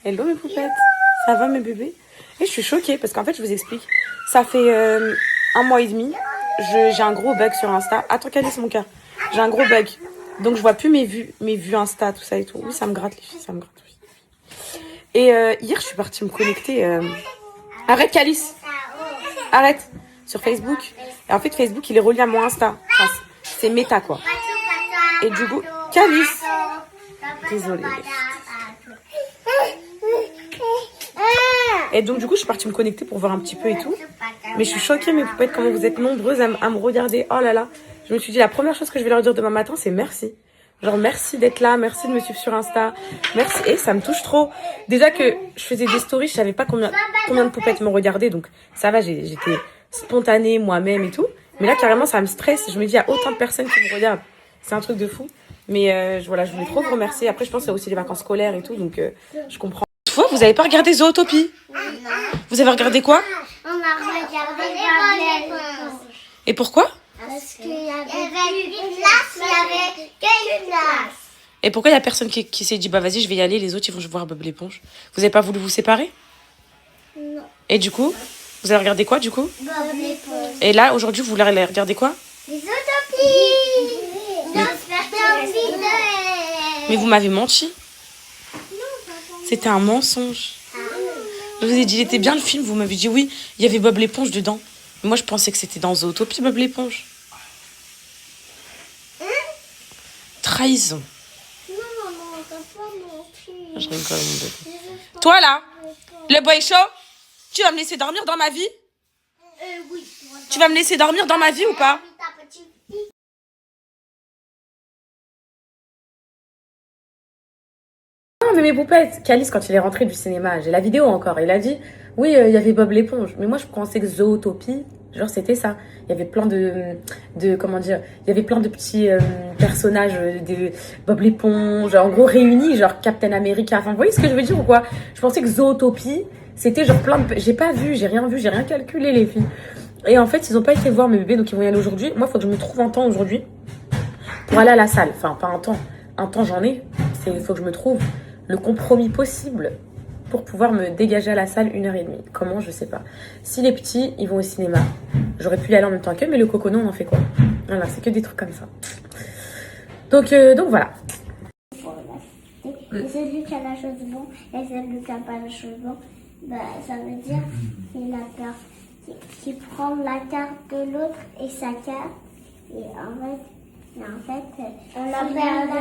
Hello mes poupettes, ça va mes bébés? Et je suis choquée parce qu'en fait je vous explique, ça fait 1 mois et demi, j'ai un gros bug sur Insta. Attends Calice mon cœur, j'ai un gros bug, donc je vois plus mes vues Insta, tout ça et tout. Oui ça me gratte les filles, ça me gratte. Oui. Et hier je suis partie me connecter, arrête Calice, arrête, sur Facebook. Et en fait Facebook il est relié à mon Insta, enfin, c'est méta quoi. Et du coup, Calice, désolée. Et donc du coup je suis partie me connecter pour voir un petit peu et tout. Mais je suis choquée mes poupettes comment vous êtes nombreuses à me regarder. Oh là là. Je me suis dit la première chose que je vais leur dire demain matin c'est merci. Genre merci d'être là, merci de me suivre sur Insta. Merci. Et ça me touche trop. Déjà que je faisais des stories, je savais pas combien de poupettes me regardaient. Donc ça va, j'étais spontanée moi-même et tout. Mais là carrément ça me stresse. Je me dis il y a autant de personnes qui me regardent. C'est un truc de fou. Mais voilà, je voulais trop vous remercier. Après je pense qu'il y a aussi les vacances scolaires et tout. Donc je comprends. Fois, vous avez pas regardé Zootopie? Vous avez regardé quoi? On a regardé Bob l'éponge. Et pourquoi? Parce qu'il y avait une classe, il y avait qu'une classe. Et pourquoi il y a personne qui s'est dit bah vas-y je vais y aller, les autres ils vont voir Bob l'éponge? Vous avez pas voulu vous séparer? Non. Et du coup, vous avez regardé quoi du coup? Bob l'éponge. Et là aujourd'hui vous voulez regarder quoi? Les Zootopies. Mais vous m'avez menti. C'était un mensonge. Je vous ai dit il était bien le film, vous m'avez dit oui, il y avait Bob l'éponge dedans. Mais moi je pensais que c'était dans Zootopie Bob l'éponge. Trahison. Non, maman, t'as pas menti. Je rigole mon bébé. Toi là, le boy chaud, tu vas me laisser dormir dans ma vie? Oui. Tu vas me laisser dormir dans ma vie ou pas? Non mais mes poupettes, Calice quand il est rentré du cinéma, j'ai la vidéo encore, il a dit oui il y avait Bob l'éponge. Mais moi je pensais que Zootopie, genre c'était ça. Il y avait plein de comment dire, il y avait plein de petits personnages de Bob l'éponge, en gros réunis, genre Captain America. Enfin vous voyez ce que je veux dire ou quoi? Je pensais que Zootopie, c'était genre plein de... J'ai pas vu, j'ai rien calculé les filles. Et en fait ils ont pas été voir mes bébés donc ils vont y aller aujourd'hui. Moi il faut que je me trouve un temps aujourd'hui pour aller à la salle. Enfin pas un temps j'en ai, il faut que je me trouve le compromis possible pour pouvoir me dégager à la salle 1h30. Comment, je sais pas. Si les petits, ils vont au cinéma, j'aurais pu y aller en même temps qu'eux, mais le coconon, on en fait quoi? Voilà, c'est que des trucs comme ça. Donc voilà. Celui qui a la chose bon et celui qui n'a pas la chose bon, bah, ça veut dire qu'il a peur, qu'il prend la carte de l'autre et sa carte. Et en fait, on a perdu.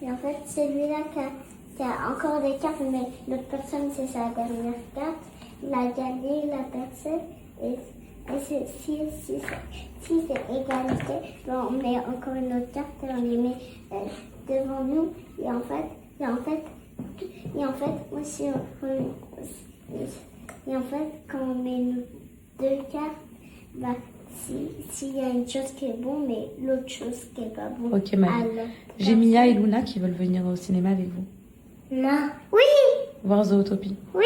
Et en fait, celui-là qui a encore des cartes, mais l'autre personne, c'est sa dernière carte. Il a gagné la personne. Et si c'est égalité, ben, on met encore une autre carte et on les met devant nous. Et en fait, aussi, quand on met nos deux cartes, bah, s'il y a une chose qui est bonne, mais l'autre chose qui n'est pas bonne. Ok, Marie. J'ai Mia et Luna qui veulent venir au cinéma avec vous. Non. Oui. Voir Zootopie. Oui.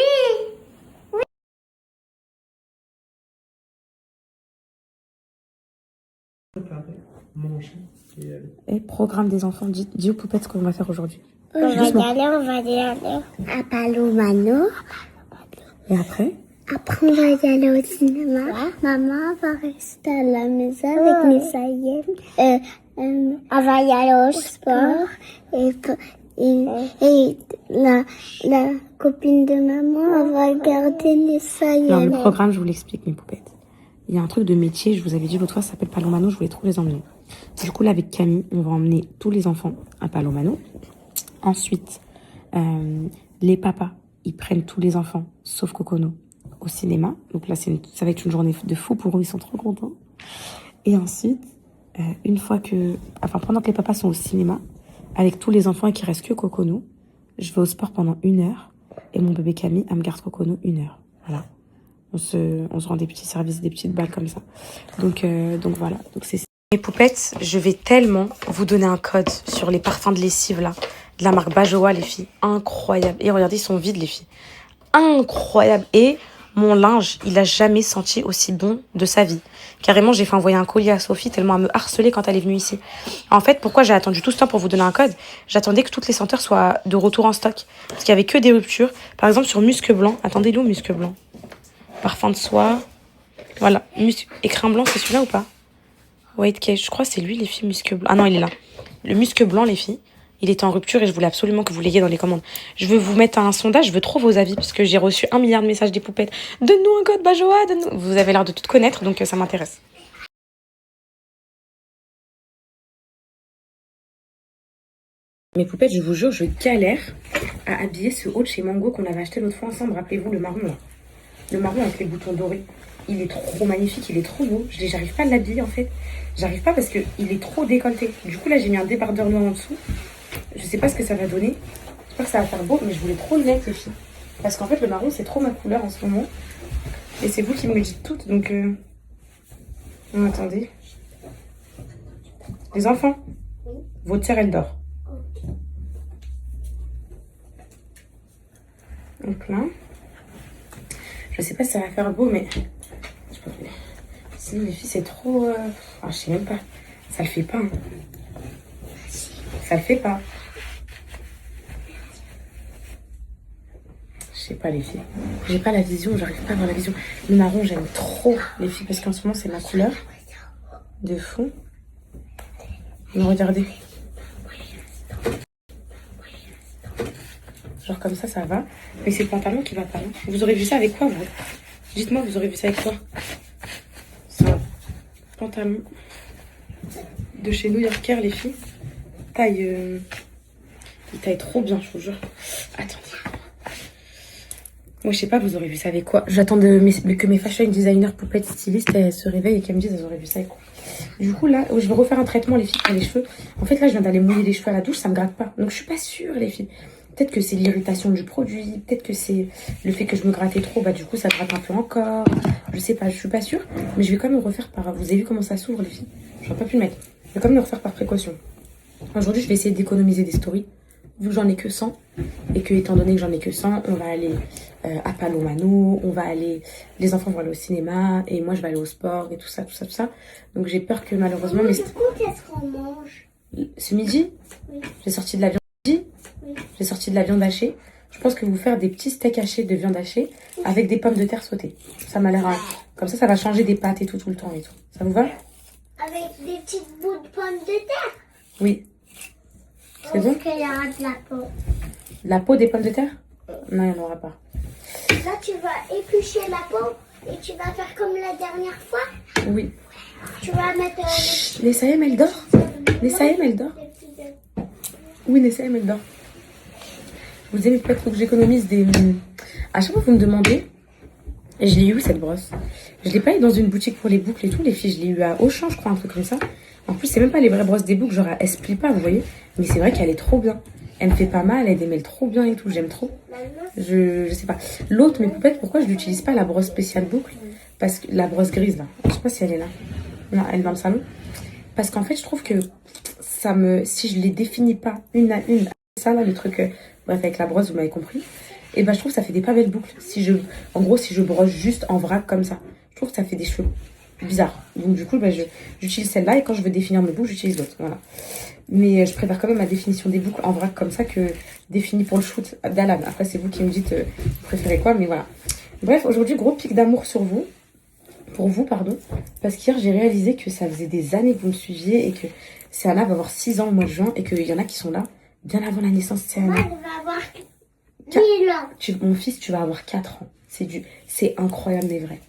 Et programme des enfants, dis aux poupettes ce qu'on va faire aujourd'hui. On va y aller à Palomano. Et après? Après, on va y aller au cinéma. Ouais. Maman va rester à la maison avec mes aïeux. On va y aller au sport. Et la copine de maman, elle va regarder les saïens. Alors, le programme, je vous l'explique, mes poupettes. Il y a un truc de métier, je vous avais dit l'autre fois, ça s'appelle Palomano, je voulais trop les emmener. Du coup, là, avec Camille, on va emmener tous les enfants à Palomano. Ensuite, les papas, ils prennent tous les enfants, sauf Cocono, au cinéma. Donc là, ça va être une journée de fou pour eux, ils sont trop contents. Et ensuite, pendant que les papas sont au cinéma, avec tous les enfants et qu'il reste que Cocono, je vais au sport pendant 1 heure. Et mon bébé Camille, elle me garde Cocono 1 heure. Voilà. On se rend des petits services, des petites balles comme ça. Donc voilà. Donc c'est mes poupettes, je vais tellement vous donner un code sur les parfums de lessive là, de la marque Bajoa les filles. Incroyable. Et regardez, ils sont vides les filles. Incroyable. Et mon linge, il a jamais senti aussi bon de sa vie. Carrément, j'ai fait envoyer un colis à Sophie tellement elle me harcelait quand elle est venue ici. En fait, pourquoi j'ai attendu tout ce temps pour vous donner un code? J'attendais que toutes les senteurs soient de retour en stock. Parce qu'il y avait que des ruptures. Par exemple, sur Musc Blanc. Attendez, l'eau, Musc Blanc. Parfum de soie. Voilà. Écrin blanc, c'est celui-là ou pas? White Cage, je crois que c'est lui, les filles, Musc Blanc. Ah non, il est là. Le Musc Blanc, les filles. Il était en rupture et je voulais absolument que vous l'ayez dans les commandes. Je veux vous mettre un sondage, je veux trop vos avis parce que j'ai reçu 1 milliard de messages des poupettes. Donne-nous un code Bajoa, donne-nous. Vous avez l'air de tout connaître, donc ça m'intéresse. Mes poupettes, je vous jure, je galère à habiller ce haut de chez Mango qu'on avait acheté l'autre fois ensemble. Rappelez-vous, le marron là. Le marron avec les boutons dorés. Il est trop magnifique, il est trop beau. J'arrive pas à l'habiller en fait. J'arrive pas parce qu'il est trop décolleté. Du coup là, j'ai mis un débardeur noir en dessous. Je sais pas ce que ça va donner. J'espère que ça va faire beau, mais je voulais trop le mettre, les filles. Parce qu'en fait, le marron, c'est trop ma couleur en ce moment. Et c'est vous qui me le dites toutes, donc... Non, attendez. Les enfants, votre sœur, elle dort. Donc là... Je sais pas si ça va faire beau, mais... Sinon, les filles, c'est trop... je sais même pas. Ça le fait pas. Hein. Ça le fait pas. Je sais pas, les filles. J'ai pas la vision, j'arrive pas à avoir la vision. Le marron, j'aime trop, les filles, parce qu'en ce moment, c'est ma couleur de fond. Mais regardez. Genre comme ça va. Mais c'est le pantalon qui va pas. Hein. Vous aurez vu ça avec quoi, vous? Dites-moi, vous aurez vu ça avec quoi? C'est un pantalon de chez New Yorker, les filles. Taille... Il taille trop bien, je vous jure. Attendez. Moi, je sais pas, vous aurez vu ça avec quoi? J'attends que mes fashion designers, poupettes, stylistes, elles se réveillent et qu'elles me disent, elles auraient vu ça avec quoi. Du coup, là, je vais refaire un traitement, les filles, pour les cheveux. En fait, là, je viens d'aller mouiller les cheveux à la douche, ça me gratte pas. Donc, je suis pas sûre, les filles. Peut-être que c'est l'irritation du produit, peut-être que c'est le fait que je me grattais trop, bah du coup, ça gratte un peu encore. Je sais pas, je suis pas sûre. Mais je vais quand même le refaire par... Vous avez vu comment ça s'ouvre, les filles? J'aurais pas pu le mettre. Je vais quand même le refaire par précaution. Aujourd'hui, je vais essayer d'économiser des stories. Vu que j'en ai que 100, et que étant donné que j'en ai que 100, on va aller à Palomano, on va aller, les enfants vont aller au cinéma, et moi je vais aller au sport, et tout ça, tout ça, tout ça. Donc j'ai peur que malheureusement... Mais du coup, qu'est-ce qu'on mange? Ce midi, oui. J'ai sorti de la viande oui. J'ai sorti de la viande hachée. Je pense que vous faire des petits steaks hachés de viande hachée avec des pommes de terre sautées. Ça m'a l'air... Comme ça va changer des pâtes et tout le temps et tout. Ça vous va? Avec des petites bouts de pommes de terre? Oui. C'est bon? Est-ce qu'il y aura de la peau? La peau des pommes de terre? Non, il n'y en aura pas. Là, tu vas éplucher la peau et tu vas faire comme la dernière fois? Oui. Tu vas mettre... Les Saïm, elle dort? Les Saïm, elle dort? Oui, les Saïm, elle dort. Vous aimez peut-être que j'économise des... À chaque fois, vous me demandez... Et je l'ai eu, cette brosse. Je l'ai pas eu dans une boutique pour les boucles et tout. Les filles, je l'ai eu à Auchan, je crois, un truc comme ça. En plus, c'est même pas les vraies brosses des boucles. Genre, elle se plie pas, vous voyez. Mais c'est vrai qu'elle est trop bien. Elle me fait pas mal, elle démêle trop bien et tout. J'aime trop. Je sais pas. L'autre, mes poupettes, pourquoi je l'utilise pas, la brosse spéciale boucle? Parce que la brosse grise, là. Je sais pas si elle est là. Non, elle est dans le salon. Parce qu'en fait, je trouve que ça me... Si je les définis pas une à une, ça là, le truc... bref, avec la brosse, vous m'avez compris. Et ben, je trouve que ça fait des pas belles boucles. En gros, si je brosse juste en vrac comme ça, je trouve que ça fait des cheveux bizarres. Donc, du coup, ben, j'utilise celle-là et quand je veux définir mes boucles, j'utilise l'autre. Voilà. Mais je préfère quand même ma définition des boucles en vrac comme ça que définie pour le shoot d'Alan. Après, c'est vous qui me dites vous préférez quoi, mais voilà. Bref, aujourd'hui, gros pic d'amour sur vous. Pour vous, pardon. Parce qu'hier, j'ai réalisé que ça faisait des années que vous me suiviez et que Céana va avoir 6 ans au mois de juin et qu'il y en a qui sont là bien avant la naissance de Céana. Moi, je vais avoir 1000 ans. Mon fils, tu vas avoir 4 ans. C'est incroyable, mais vrai.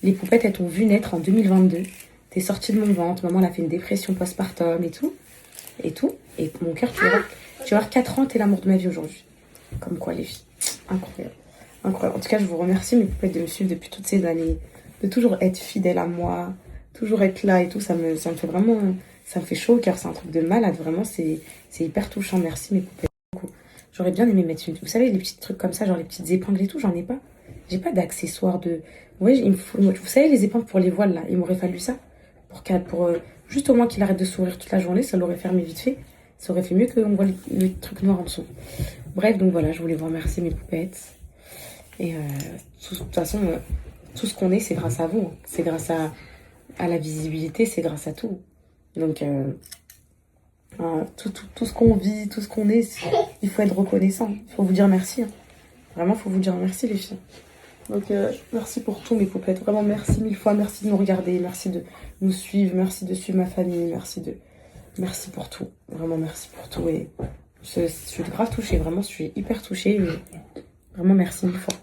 Les poupettes, elles t'ont vu naître en 2022. T'es sortie de mon ventre. Maman, elle a fait une dépression postpartum et tout. Et tout. Et mon cœur, tu vas avoir 4 ans, t'es l'amour de ma vie aujourd'hui. Comme quoi, les filles. Incroyable. Incroyable. En tout cas, je vous remercie, mes poupettes, de me suivre depuis toutes ces années. De toujours être fidèle à moi. Toujours être là et tout. Ça me fait vraiment... Ça me fait chaud au cœur. C'est un truc de malade. Vraiment, c'est hyper touchant. Merci, mes poupettes. J'aurais bien aimé mettre une... Vous savez, les petits trucs comme ça, genre les petites épingles et tout, j'en ai pas. J'ai pas d'accessoires de... Ouais, il me faut... Vous savez, les épingles pour les voiles, là, il m'aurait fallu ça. Pour juste au moins qu'il arrête de sourire toute la journée, ça l'aurait fermé vite fait. Ça aurait fait mieux qu'on voit le truc noir en dessous. Bref, donc voilà, je voulais vous remercier, mes poupettes. Et de toute façon, tout ce qu'on est, c'est grâce à vous. C'est grâce à la visibilité, c'est grâce à tout. Donc, tout ce qu'on vit, tout ce qu'on est, il faut être reconnaissant. Il faut vous dire merci. Hein. Vraiment, il faut vous dire merci, les filles. Donc, merci pour tout, mes poupettes. Vraiment, merci mille fois. Merci de nous regarder. Merci de nous suivre. Merci de suivre ma famille. Merci pour tout. Vraiment, merci pour tout. Et je suis grave touchée. Vraiment, je suis hyper touchée. Et vraiment, merci mille fois.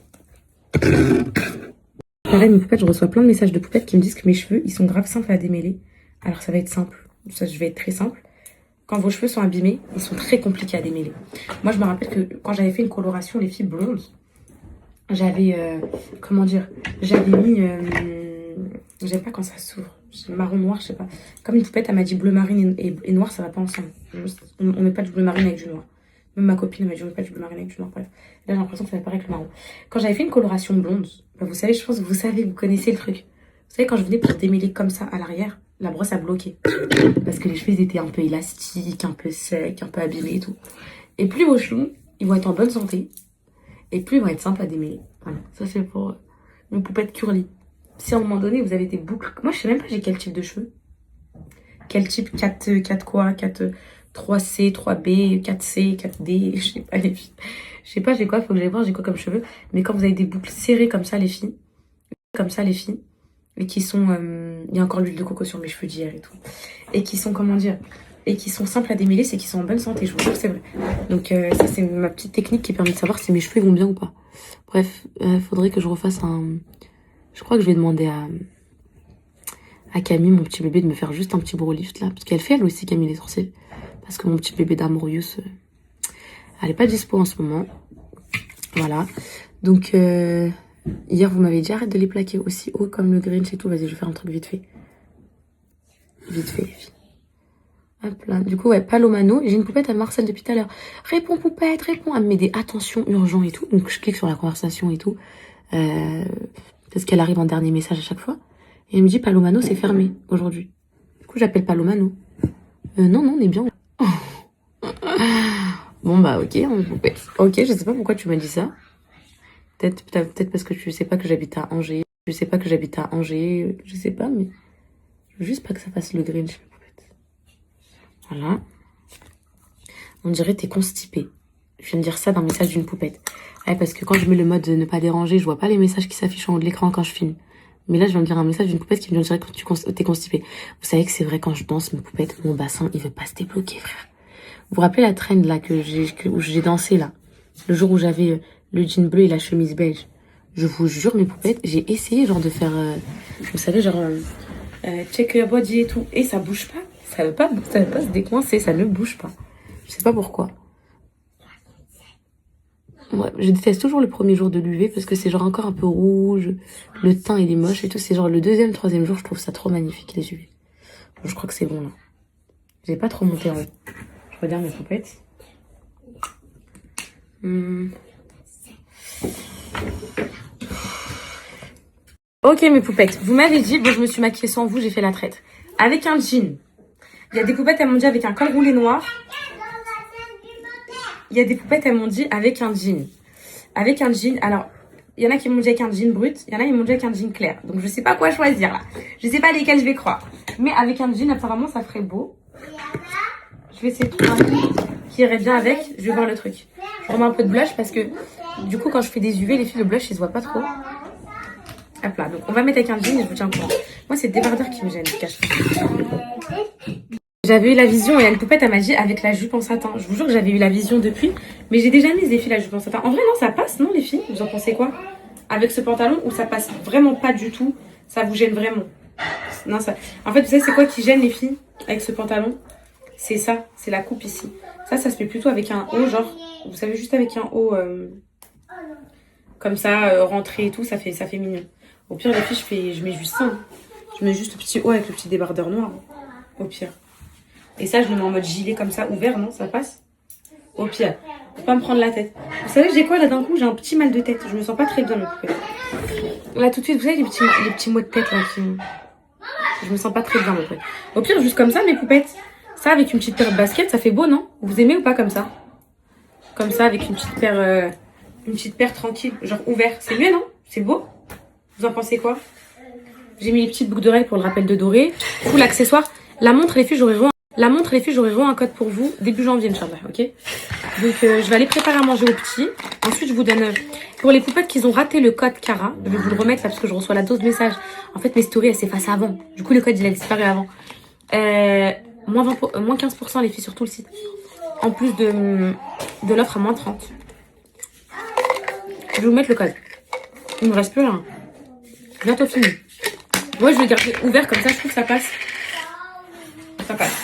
Pareil, mes poupettes, je reçois plein de messages de poupettes qui me disent que mes cheveux, ils sont grave simples à démêler. Alors, ça va être simple. Ça, je vais être très simple. Quand vos cheveux sont abîmés, ils sont très compliqués à démêler. Moi, je me rappelle que quand j'avais fait une coloration, les filles blondes, j'avais, comment dire, j'avais mis, j'aime pas quand ça s'ouvre, marron noir, je sais pas. Comme une poupette, elle m'a dit bleu marine et noir, ça va pas ensemble. On met pas du bleu marine avec du noir. Même ma copine m'a dit on met pas du bleu marine avec du noir, bref. Là, j'ai l'impression que ça va pareil avec le marron. Quand j'avais fait une coloration blonde, bah, vous savez, je pense que vous connaissez le truc. Vous savez, quand je venais pour démêler comme ça à l'arrière, la brosse a bloqué. Parce que les cheveux ils étaient un peu élastiques, un peu secs, un peu abîmés et tout. Et plus vos cheveux, ils vont être en bonne santé. Et plus ils vont être simples à démêler. Voilà, ça c'est pour une poupette curly. Si à un moment donné vous avez des boucles... Moi je sais même pas j'ai quel type de cheveux. Quel type 4 quoi 4 3C, 3B, 4C, 4D, je sais pas les filles. Je sais pas j'ai quoi, faut que j'aille voir j'ai quoi comme cheveux. Mais quand vous avez des boucles serrées comme ça les filles, et qui sont... il y a encore l'huile de coco sur mes cheveux d'hier et tout. Et qui sont, comment dire, et qui sont simples à démêler, c'est qu'ils sont en bonne santé, je vous jure que c'est vrai. Donc ça c'est ma petite technique qui permet de savoir si mes cheveux vont bien ou pas. Bref, faudrait que je refasse un... Je crois que je vais demander à Camille, mon petit bébé, de me faire juste un petit brow lift là. Parce qu'elle fait elle aussi Camille les sorciers. Parce que mon petit bébé d'Amorius, elle est pas dispo en ce moment. Voilà. Donc hier vous m'avez dit arrête de les plaquer aussi haut comme le Grinch et tout. Vas-y je vais faire un truc vite fait. Vite fait les filles. Hop là. Du coup, ouais, Palomano. J'ai une poupette à Marcel depuis tout à l'heure. Réponds, poupette, réponds. Elle me met des attentions urgents et tout. Donc, je clique sur la conversation et tout. Parce qu'elle arrive en dernier message à chaque fois. Et elle me dit, Palomano, c'est fermé aujourd'hui. Du coup, j'appelle Palomano. Non, on est bien. Bon, bah, ok, poupette. Ok, je sais pas pourquoi tu m'as dit ça. Peut-être parce que tu sais pas que j'habite à Angers. Je sais pas, mais je veux juste pas que ça fasse le Grinch. Voilà. On dirait t'es constipé. Je viens de dire ça dans le message d'une poupette. Ouais, parce que quand je mets le mode ne pas déranger, je vois pas les messages qui s'affichent en haut de l'écran quand je filme. Mais là, je viens de dire un message d'une poupette qui me dirait que t'es constipé. Vous savez que c'est vrai, quand je danse, mes poupettes, mon bassin, il veut pas se débloquer, frère. Vous vous rappelez la trend là où j'ai dansé là? Le jour où j'avais le jean bleu et la chemise beige. Je vous jure, mes poupettes, j'ai essayé genre de faire, vous savez, genre, check your body et tout. Et ça bouge pas. Ça veut pas se décoincer, ça ne bouge pas. Je sais pas pourquoi. Ouais, je déteste toujours le premier jour de l'UV parce que c'est genre encore un peu rouge, le teint il est moche et tout. C'est genre le deuxième, troisième jour, je trouve ça trop magnifique les UV. Bon, je crois que c'est bon là. J'ai pas trop monté en haut. Je regarde mes poupettes. Ok mes poupettes, vous m'avez dit, bon je me suis maquillée sans vous, j'ai fait la traite. Avec un jean. Il y a des poupettes, elles m'ont dit avec un col roulé noir. Il y a des poupettes, elles m'ont dit avec un jean. Avec un jean, alors, il y en a qui m'ont dit avec un jean brut, il y en a qui m'ont dit avec un jean clair. Donc, je sais pas quoi choisir, là. Je sais pas lesquels je vais croire. Mais avec un jean, apparemment, ça ferait beau. Je vais essayer de trouver un truc qui irait bien avec. Je vais voir le truc. Je remets un peu de blush parce que, du coup, quand je fais des UV, les filles, le blush, ils se voient pas trop. Hop là. Donc, on va mettre avec un jean et je vous tiens au courant. Moi, c'est le débardeur qui me gêne, je cache. J'avais eu la vision et une poupette, elle m'a dit avec la jupe en satin. Je vous jure que j'avais eu la vision depuis. Mais j'ai déjà mis les filles la jupe en satin. En vrai, non, ça passe, non, les filles? Vous en pensez quoi? Avec ce pantalon ou ça passe vraiment pas du tout? Ça vous gêne vraiment? Non, ça... En fait, vous savez, c'est quoi qui gêne les filles avec ce pantalon? C'est ça, c'est la coupe ici. Ça se met plutôt avec un haut, genre, vous savez, juste avec un haut comme ça, rentré et tout, ça fait mignon. Au pire, les filles, je mets juste ça. Hein. Je mets juste le petit haut avec le petit débardeur noir. Au pire. Et ça, je le mets en mode gilet comme ça, ouvert, non? Ça passe? Au pire. Faut pas me prendre la tête. Vous savez, j'ai quoi là d'un coup? J'ai un petit mal de tête. Je me sens pas très bien, là, tout de suite, vous savez, les petits maux de tête là qui... Je me sens pas très bien, mon pote. Au pire, juste comme ça, mes poupettes. Ça, avec une petite paire de baskets, ça fait beau, non? Vous aimez ou pas comme ça? Comme ça, avec une petite paire Une petite paire tranquille, genre ouvert. C'est mieux, non? C'est beau? Vous en pensez quoi? J'ai mis les petites boucles d'oreilles pour le rappel de doré. Full accessoire. La montre, les filles, j'aurai un code pour vous début janvier, Inch'Allah, ok? Donc, je vais aller préparer à manger aux petits. Ensuite, je vous donne... pour les poupettes qui ont raté le code Cara, je vais vous le remettre là parce que je reçois la dose message. En fait, mes stories, elles s'effacent avant. Du coup, le code, il a disparu avant. Moins 15% les filles sur tout le site. En plus de l'offre à moins 30. Je vais vous mettre le code. Il me reste plus rien. Bientôt fini. Moi, je vais le garder ouvert comme ça, je trouve que ça passe. Ça passe.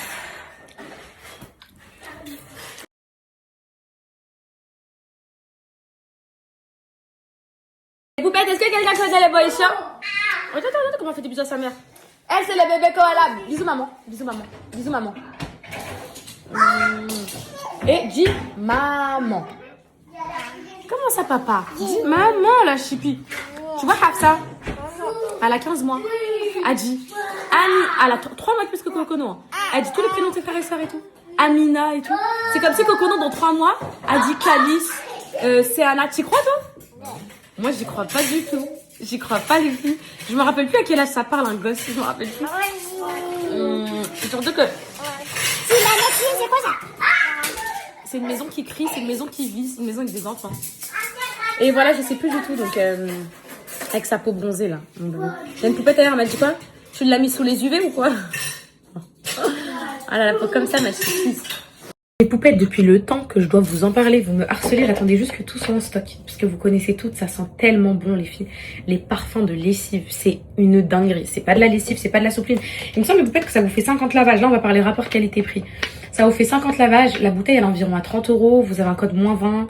Les poupettes, est-ce que quelqu'un connaît les boys chiens? Attends, comment on fait des bisous à sa mère. Elle, c'est le bébé koala. Bisous, maman. Bisous, maman. Bisous, maman. Et dis maman. Comment ça, papa? Dis maman, la chippie. Tu vois, Hafsa? Elle a 15 mois. Elle dit Annie. Elle a 3 mois de plus que Kokono. Elle dit tous les prénoms de ses frères et sœurs et tout. Amina et tout. C'est comme si Kokono, dans 3 mois, a dit Calice. C'est Anna. Tu crois, toi? Moi, j'y crois pas du tout. J'y crois pas, les filles. Je me rappelle plus à quel âge ça parle, un gosse. Je me rappelle plus. Surtout que. C'est quoi ça? C'est une maison qui crie, c'est une maison qui vit, c'est une maison avec des enfants. Et voilà, je sais plus du tout, donc avec sa peau bronzée là. J'ai une poupette d'ailleurs, elle m'a dit quoi? Tu l'as mis sous les UV ou quoi? Ah là, la peau comme ça, ma chérie. Les poupettes, depuis le temps que je dois vous en parler, vous me harcelez, j'attendais juste que tout soit en stock. Parce que vous connaissez toutes, ça sent tellement bon les filles. Les parfums de lessive, c'est une dinguerie. C'est pas de la lessive, c'est pas de la soupline. Il me semble les poupettes que ça vous fait 50 lavages. Là, on va parler rapport qualité-prix. Ça vous fait 50 lavages. La bouteille, elle est environ à 30 €. Vous avez un code moins 20.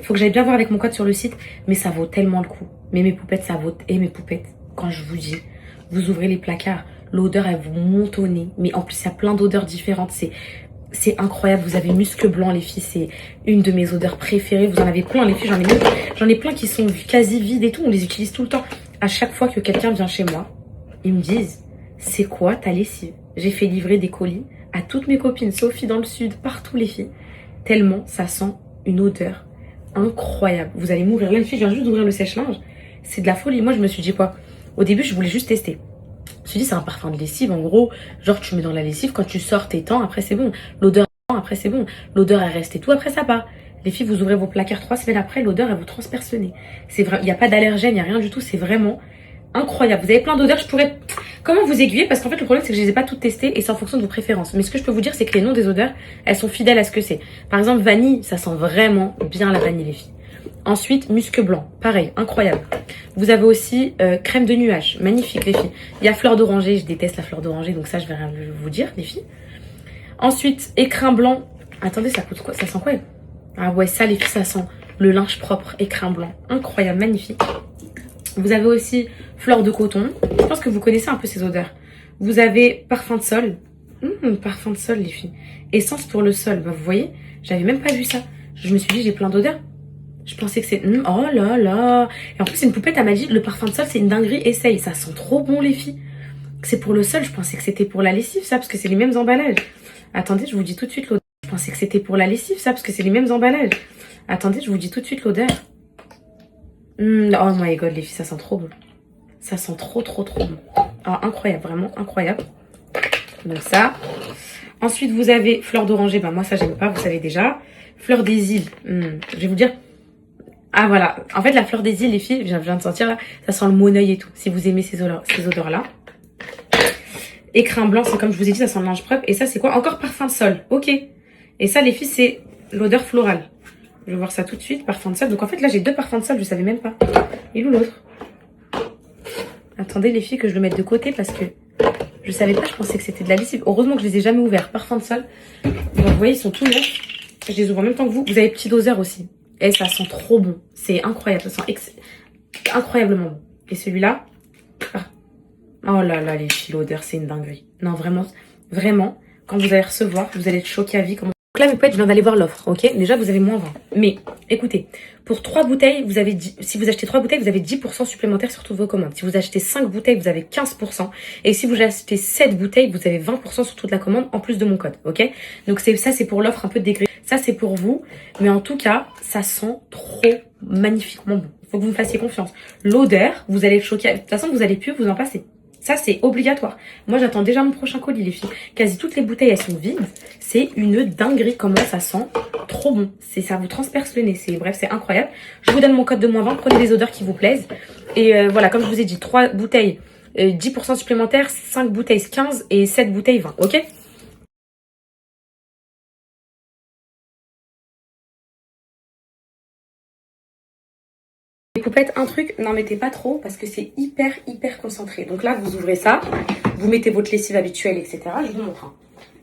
Faut que j'aille bien voir avec mon code sur le site. Mais ça vaut tellement le coup. Mais mes poupettes, ça vaut... Et mes poupettes, quand je vous dis, vous ouvrez les placards, l'odeur, elle vous monte au nez. Mais en plus, il y a plein d'odeurs différentes. C'est incroyable, vous avez muscle blanc les filles, c'est une de mes odeurs préférées. Vous en avez plein les filles, j'en ai plein qui sont quasi vides et tout, on les utilise tout le temps. À chaque fois que quelqu'un vient chez moi, ils me disent c'est quoi ta lessive? J'ai fait livrer des colis à toutes mes copines, Sophie dans le sud, partout les filles. Tellement ça sent une odeur incroyable. Vous allez mourir. Là les filles, je viens juste d'ouvrir le sèche-linge, c'est de la folie. Moi je me suis dit quoi? Au début je voulais juste tester. Je me suis dit c'est un parfum de lessive en gros, genre tu mets dans la lessive, quand tu sors tes temps, après c'est bon. L'odeur après c'est bon, l'odeur elle reste et tout, après ça part. Les filles, vous ouvrez vos placards 3 semaines après, l'odeur elle vous transperce le nez. C'est vrai, il n'y a pas d'allergène, il n'y a rien du tout, c'est vraiment incroyable. Vous avez plein d'odeurs, je pourrais comment vous aiguiller parce qu'en fait le problème c'est que je les ai pas toutes testées et c'est en fonction de vos préférences. Mais ce que je peux vous dire c'est que les noms des odeurs, elles sont fidèles à ce que c'est. Par exemple vanille, ça sent vraiment bien la vanille les filles. Ensuite, musc blanc, pareil, incroyable. Vous avez aussi crème de nuage, magnifique les filles. Il y a fleur d'oranger, je déteste la fleur d'oranger, donc ça je vais rien vous dire les filles. Ensuite, écrin blanc. Attendez, ça coûte quoi? Ça sent quoi? Ah ouais, ça les filles, ça sent le linge propre, écrin blanc. Incroyable, magnifique. Vous avez aussi fleur de coton. Je pense que vous connaissez un peu ces odeurs. Vous avez parfum de sol. Parfum de sol les filles. Essence pour le sol, bah, vous voyez, j'avais même pas vu ça. Je me suis dit j'ai plein d'odeurs. Je pensais que c'est... oh là là. Et en plus, c'est une poupette, elle m'a dit, le parfum de sol, c'est une dinguerie, essaye. Ça sent trop bon, les filles. C'est pour le sol, je pensais que c'était pour la lessive, ça, parce que c'est les mêmes emballages. Attendez, je vous dis tout de suite l'odeur. Je pensais que c'était pour la lessive, ça, parce que c'est les mêmes emballages. Attendez, je vous dis tout de suite l'odeur. Oh my god, les filles, ça sent trop bon. Ça sent trop bon. Ah, incroyable, vraiment incroyable. Donc ça. Ensuite, vous avez fleur d'oranger. Ben moi, ça, j'aime pas, vous savez déjà. Fleur des îles. Je vais vous dire... Ah voilà, en fait la fleur des îles les filles, je viens de sentir là, ça sent le monoeil et tout, si vous aimez ces odeurs là. Écrin blanc, c'est comme je vous ai dit, ça sent le linge propre. Et ça c'est quoi? Encore parfum de sol, ok. Et ça les filles c'est l'odeur florale. Je vais voir ça tout de suite, parfum de sol. Donc en fait là j'ai 2 parfums de sol, je savais même pas. Et où l'autre? Attendez les filles que je le mette de côté parce que je savais pas, je pensais que c'était de la lessive. Heureusement que je les ai jamais ouverts, parfum de sol. Donc vous voyez ils sont tout neufs, je les ouvre en même temps que vous. Vous avez petit doseur aussi. Et ça sent trop bon. C'est incroyable. Ça sent incroyablement bon. Et celui-là. Oh là là, les filles, l'odeur, c'est une dinguerie. Non, vraiment, vraiment, quand vous allez recevoir, vous allez être choqués à vie. Comment Donc là, mes potes, je viens d'aller voir l'offre, ok? Déjà, vous avez moins 20. Mais, écoutez, pour 3 bouteilles, vous avez si vous achetez 3 bouteilles, vous avez 10% supplémentaires sur toutes vos commandes. Si vous achetez 5 bouteilles, vous avez 15%. Et si vous achetez 7 bouteilles, vous avez 20% sur toute la commande, en plus de mon code, ok? Donc ça, c'est pour l'offre un peu dégrée. Ça, c'est pour vous. Mais en tout cas, ça sent trop magnifiquement bon. Faut que vous me fassiez confiance. L'odeur, vous allez être choqués. De toute façon, vous allez plus vous en passer. Ça, c'est obligatoire. Moi, j'attends déjà mon prochain colis, les filles. Quasi toutes les bouteilles, elles sont vides. C'est une dinguerie comment ça sent. Trop bon. Ça vous transperce le nez. Bref, c'est incroyable. Je vous donne mon code de -20. Prenez les odeurs qui vous plaisent. Et voilà, comme je vous ai dit, 3 bouteilles, 10% supplémentaires, 5 bouteilles, 15 et 7 bouteilles, 20. Ok? Les poupettes, un truc, n'en mettez pas trop parce que c'est hyper concentré. Donc là, vous ouvrez ça, vous mettez votre lessive habituelle, etc. Je vous montre.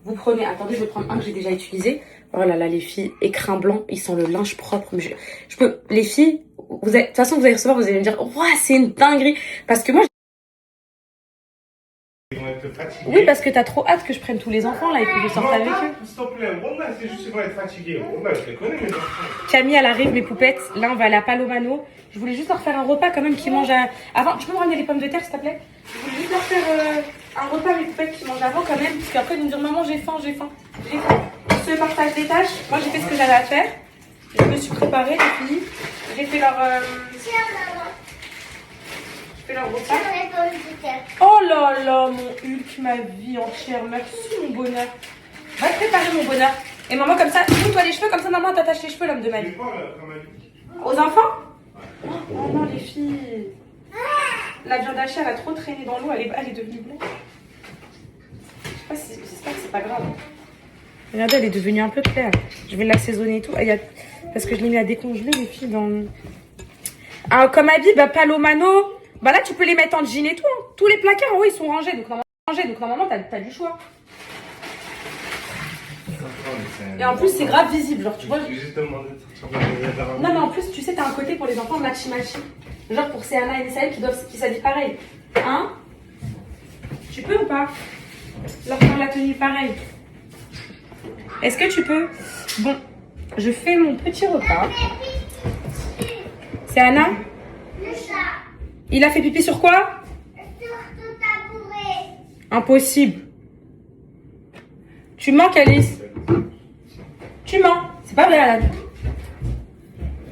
Vous prenez, attendez, je vais prendre un que j'ai déjà utilisé. Oh là là, les filles, écrin blanc, ils sentent le linge propre. Mais je peux, les filles, de toute façon, vous allez recevoir, vous allez me dire, ouais, c'est une dinguerie. Parce que moi, Ils vont être fatigués. oui, parce que t'as trop hâte que je prenne tous les enfants là et que je sorte avec eux. S'il te plaît, Wallah, c'est juste qu'ils vont être fatigués. Wallah, je les connais, mes enfants. Camille, elle arrive, mes poupettes. Là, on va aller à Palomano. Je voulais juste leur faire un repas quand même qui mangent avant. Tu peux me ramener les pommes de terre, s'il te plaît? Je voulais juste leur faire un repas, mes poupettes, qui mangent avant quand même. Parce qu'après, ils vont me dire, maman, j'ai faim, j'ai faim. J'ai faim. On se partage des tâches. Moi, j'ai fait ce que j'avais à faire. Je me suis préparée, les filles. J'ai fait leur... Je fais leur repas. Oh là là, mon Hulk, ma vie entière. Merci, mon bonheur. Va te préparer, mon bonheur. Et maman, comme ça, toi les cheveux, comme ça, maman t'attache les cheveux, l'homme de ma vie. Aux enfants? Oh non, les filles. La viande hachée, elle a trop traîné dans l'eau, elle est devenue blanche. Je sais pas j'espère que c'est pas grave. Regardez, elle est devenue un peu claire. Je vais l'assaisonner et tout. Parce que je l'ai mis à décongeler, les filles, dans... Ah, comme habit, Palomano. Bah là, tu peux les mettre en jean et tout. Hein. Tous les placards en haut, ils sont rangés. Donc normalement, t'as du choix. Et en plus, c'est grave visible. Genre, tu vois. Non, mais en plus, tu sais, t'as un côté pour les enfants matchi-matchi. Genre pour Céana et Nessaël qui s'habillent pareil. Hein? Tu peux ou pas? Leur faire la tenue pareil. Est-ce que tu peux? Bon, je fais mon petit repas. Céana? Il a fait pipi sur quoi? Sur le tabouret. Impossible. Tu mens, Calice. Tu mens. C'est pas vrai, Alan.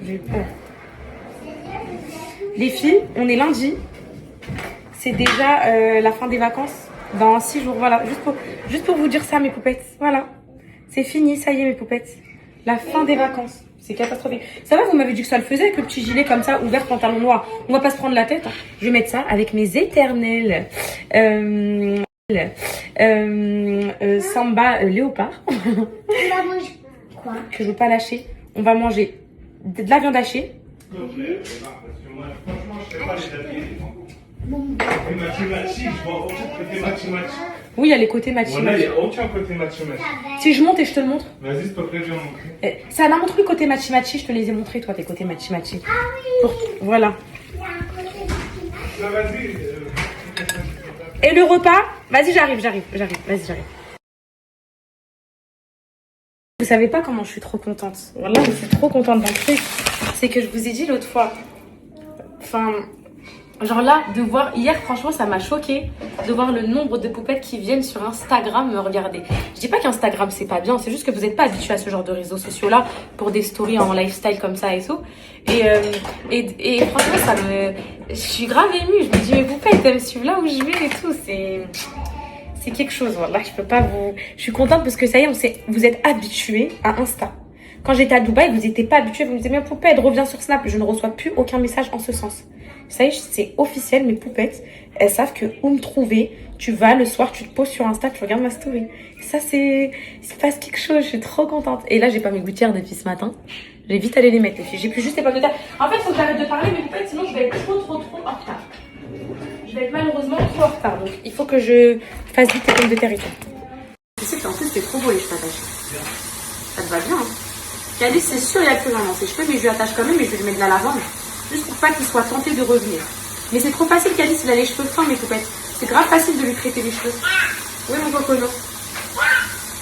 J'ai peur. Les filles, on est lundi. C'est déjà la fin des vacances. Dans 6 jours, voilà. Juste pour vous dire ça, mes poupettes. Voilà. C'est fini, ça y est, mes poupettes. La fin des vacances. C'est catastrophique. Ça va, vous m'avez dit que ça le faisait avec le petit gilet comme ça, ouvert, pantalon noir. On va pas se prendre la tête. Hein. Je vais mettre ça avec mes éternels Samba léopard. On va manger quoi? Que je veux pas lâcher. On va manger de la viande hachée. Oui, il y a les côtés matchi. Voilà, il n'y a aucun côté matchi-matchi. Si je monte et je te le montre. Vas-y, s'il te plaît, je vais montrer. Ça m'a montré le côté matchi-matchi. Je te les ai montrés, toi, tes côtés matchi-matchi. Ah oui. Voilà. Il y a un côté qui Non, vas-y. Et le repas? Vas-y, j'arrive. Vas-y, j'arrive. Vous savez pas comment je suis trop contente. Voilà, je suis trop contente d'un truc. C'est que je vous ai dit l'autre fois. Enfin, genre là, de voir... Hier, franchement, ça m'a choquée de voir le nombre de poupettes qui viennent sur Instagram me regarder. Je dis pas qu'Instagram, c'est pas bien. C'est juste que vous n'êtes pas habitués à ce genre de réseaux sociaux-là pour des stories en lifestyle comme ça et tout. Et franchement, ça me... Je suis grave émue. Je me dis, mes poupettes, elles me suivent là où je vais et tout. C'est quelque chose, voilà. Je peux pas vous... Je suis contente parce que ça y est, vous êtes habitués à Insta. Quand j'étais à Dubaï, vous n'étiez pas habitués. Vous me disiez, mais poupette, reviens sur Snap. Je ne reçois plus aucun message en ce sens. Ça y est, c'est officiel, mes poupettes, elles savent que où me trouver. Tu vas le soir, tu te poses sur Insta, tu regardes ma story. Ça, il se passe quelque chose, je suis trop contente. Et là, j'ai pas mes gouttières depuis ce matin. J'ai vite allé les mettre, les filles. J'ai plus juste les pommes de terre. En fait, il faut que j'arrête de parler, mes poupettes, sinon je vais être trop en retard. Je vais être malheureusement trop en retard. Donc, il faut que je fasse vite les pommes de terre et tout. Tu sais qu'en plus, c'est trop beau les cheveux attachés. Ça te va bien, hein. Calice, c'est sûr, il n'y a plus vraiment ses cheveux, mais je lui attache quand même et je lui mets de la lavande. Juste pour pas qu'il soit tenté de revenir. Mais c'est trop facile, Calice, il a les cheveux fins, mes poupettes. C'est grave facile de lui traiter les cheveux. Oui, mon cocono.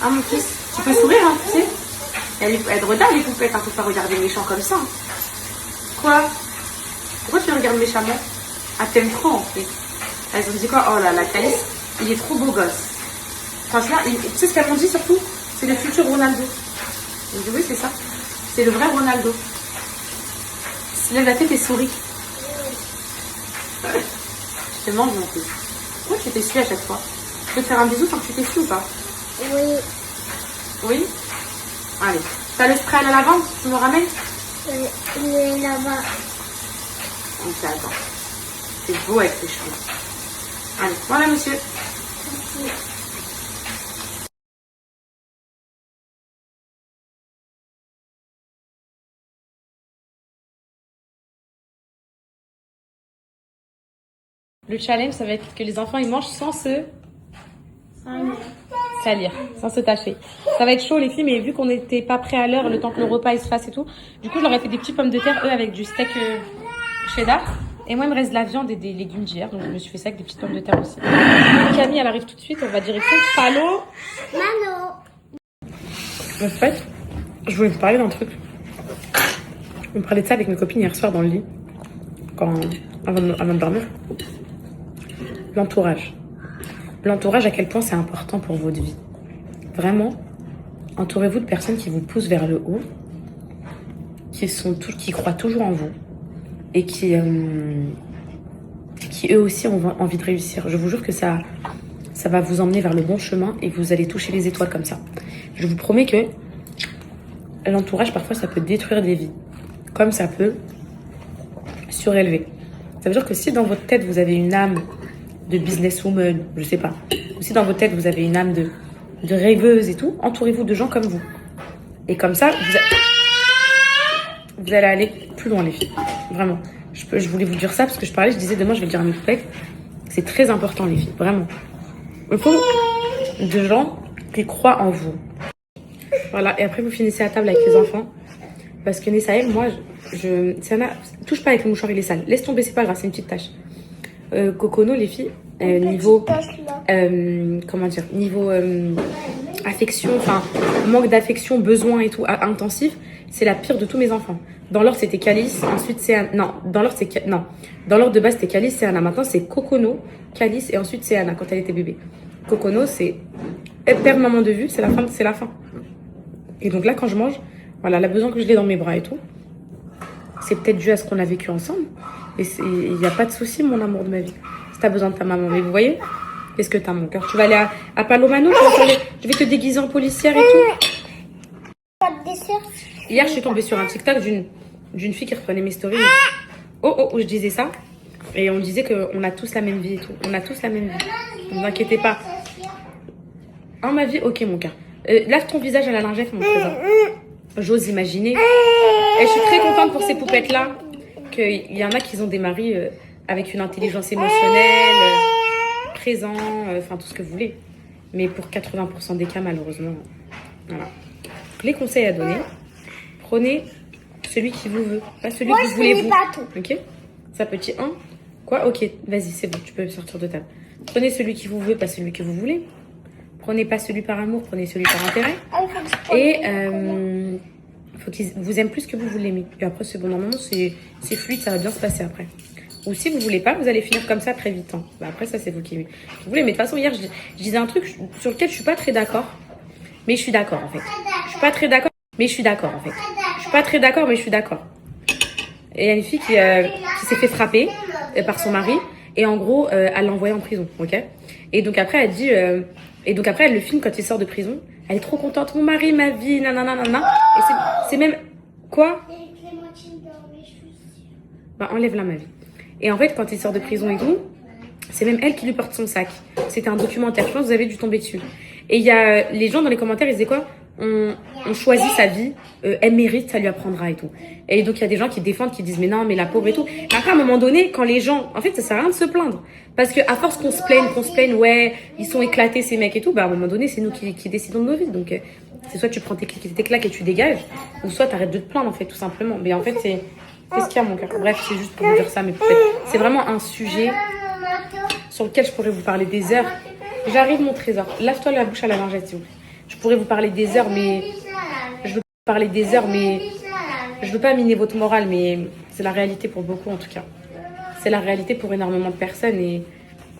Ah, mon fils, tu peux sourire, hein, tu sais. Elle regarde les poupettes, hein, faut pas regarder méchant comme ça. Quoi? Pourquoi tu regardes méchamment? Ah, t'aimes trop en fait. Elles ont dit quoi? Oh là là, Calice, il est trop beau gosse. Franchement, tu sais ce qu'elles m'ont dit surtout? C'est le futur Ronaldo. J'ai dit oui, c'est ça. C'est le vrai Ronaldo. Lève la tête et souris. Je te mange mon fils. Pourquoi tu t'essuies à chaque fois? Je peux te faire un bisou quand tu t'essuies ou pas? Oui. Oui? Allez. T'as le spray à la lavande? Tu me ramènes? Il est là-bas. Ok, attends. C'est beau avec tes cheveux. Allez, voilà monsieur. Le challenge, ça va être que les enfants, ils mangent sans se salir, sans se tâcher. Ça va être chaud, les filles, mais vu qu'on n'était pas prêts à l'heure, le temps que le repas il se fasse et tout, du coup, je leur ai fait des petits pommes de terre, eux, avec du steak cheddar. Et moi, il me reste de la viande et des légumes d'hier, donc je me suis fait ça avec des petites pommes de terre aussi. Camille, elle arrive tout de suite, on va direction Palo. Mano. En fait, je voulais vous parler d'un truc. On parlait de ça avec mes copines hier soir dans le lit, avant de dormir. L'entourage. L'entourage, à quel point c'est important pour votre vie. Vraiment, entourez-vous de personnes qui vous poussent vers le haut, qui croient toujours en vous et qui eux aussi ont envie de réussir. Je vous jure que ça va vous emmener vers le bon chemin et vous allez toucher les étoiles comme ça. Je vous promets que l'entourage, parfois, ça peut détruire des vies, comme ça peut surélever. Ça veut dire que si dans votre tête, vous avez une âme de businesswoman, je sais pas, ou si dans votre tête, vous avez une âme de rêveuse et tout, entourez-vous de gens comme vous. Et comme ça, vous allez aller plus loin, les filles. Vraiment. Je voulais vous dire ça parce que je disais demain, je vais le dire à mes poupettes. C'est très important, les filles, vraiment. Il faut de gens qui croient en vous. Voilà, et après, vous finissez à table avec les enfants. Parce que Nessaël, moi, Sana, touche pas avec le mouchoir, il est sale. Laisse tomber, c'est pas grave, c'est une petite tâche. Cocono, les filles, niveau affection, enfin manque d'affection, besoin et tout intensif, c'est la pire de tous mes enfants. Dans l'ordre c'était Calice, ensuite c'est dans l'ordre de base c'était Calice, c'est Anna. Maintenant c'est Cocono, Calice et ensuite c'est Anna quand elle était bébé. Cocono c'est perdre maman de vue, c'est la fin. Et donc là quand je mange, voilà, elle a besoin que je l'ai dans mes bras et tout. C'est peut-être dû à ce qu'on a vécu ensemble. Et il n'y a pas de souci, mon amour de ma vie. Si t'as besoin de ta maman. Mais vous voyez, qu'est-ce que t'as, mon cœur? Tu vas aller à Palomano, je vais te déguiser en policière et tout. Pas de dessert. Hier, je suis tombée sur un TikTok d'une fille qui reprenait mes stories. Oh, je disais ça. Et on disait qu'on a tous la même vie et tout. On a tous la même vie. Ne vous inquiétez pas. En ma vie, ok, mon cœur. Lave ton visage à la lingette, mon trésor. J'ose imaginer. Et je suis très contente pour ces poupettes-là. Qu'il y en a qui ont des maris avec une intelligence émotionnelle, présent, enfin tout ce que vous voulez. Mais pour 80% des cas, malheureusement, voilà. Les conseils à donner, prenez celui qui vous veut, pas celui que vous voulez vous. Pas tout. Ok? Ça petit 1. Quoi? Ok, vas-y, c'est bon, tu peux sortir de table. Prenez celui qui vous veut, pas celui que vous voulez. Prenez pas celui par amour, prenez celui par intérêt. Et faut qu'ils vous aiment plus que vous l'aimez. Et après, c'est bon, normalement, c'est fluide, ça va bien se passer après. Ou si vous voulez pas, vous allez finir comme ça très vite. Hein. Bah, après, ça, c'est vous qui vous voulez. Mais de toute façon, hier, je disais un truc sur lequel je suis pas très d'accord. Mais je suis d'accord, en fait. Je suis pas très d'accord, mais je suis d'accord, en fait. Je suis pas très d'accord, mais je suis d'accord. Et il y a une fille qui s'est fait frapper par son mari. Et en gros, elle l'a envoyé en prison, ok? Et donc après, elle dit... elle le filme quand il sort de prison. Elle est trop contente. Mon mari, ma vie, nanana. Et c'est même... Quoi? Bah, enlève-la, ma vie. Et en fait, quand il sort de prison et tout, c'est même elle qui lui porte son sac. C'était un documentaire. Je pense que vous avez dû tomber dessus. Et il y a les gens dans les commentaires, ils disaient quoi? On choisit sa vie, elle mérite, ça lui apprendra et tout. Et donc il y a des gens qui défendent, qui disent mais non, mais la pauvre et tout. Mais après à un moment donné, quand les gens, en fait ça sert à rien de se plaindre, parce que à force qu'on se plaigne, ouais, ils sont éclatés ces mecs et tout, bah à un moment donné c'est nous qui décidons de nos vies. Donc c'est soit tu prends tes claques et tu dégages, ou soit t'arrêtes de te plaindre en fait tout simplement. Mais en fait c'est ce qu'il y a mon cœur. Bref, c'est juste pour vous dire ça, mais c'est vraiment un sujet sur lequel je pourrais vous parler des heures. J'arrive mon trésor. Lave-toi la bouche à la lingette s'il vous plaît. Je pourrais vous parler des heures, mais je veux Parler des heures, mais je veux pas miner votre morale, mais c'est la réalité pour beaucoup en tout cas. C'est la réalité pour énormément de personnes. Et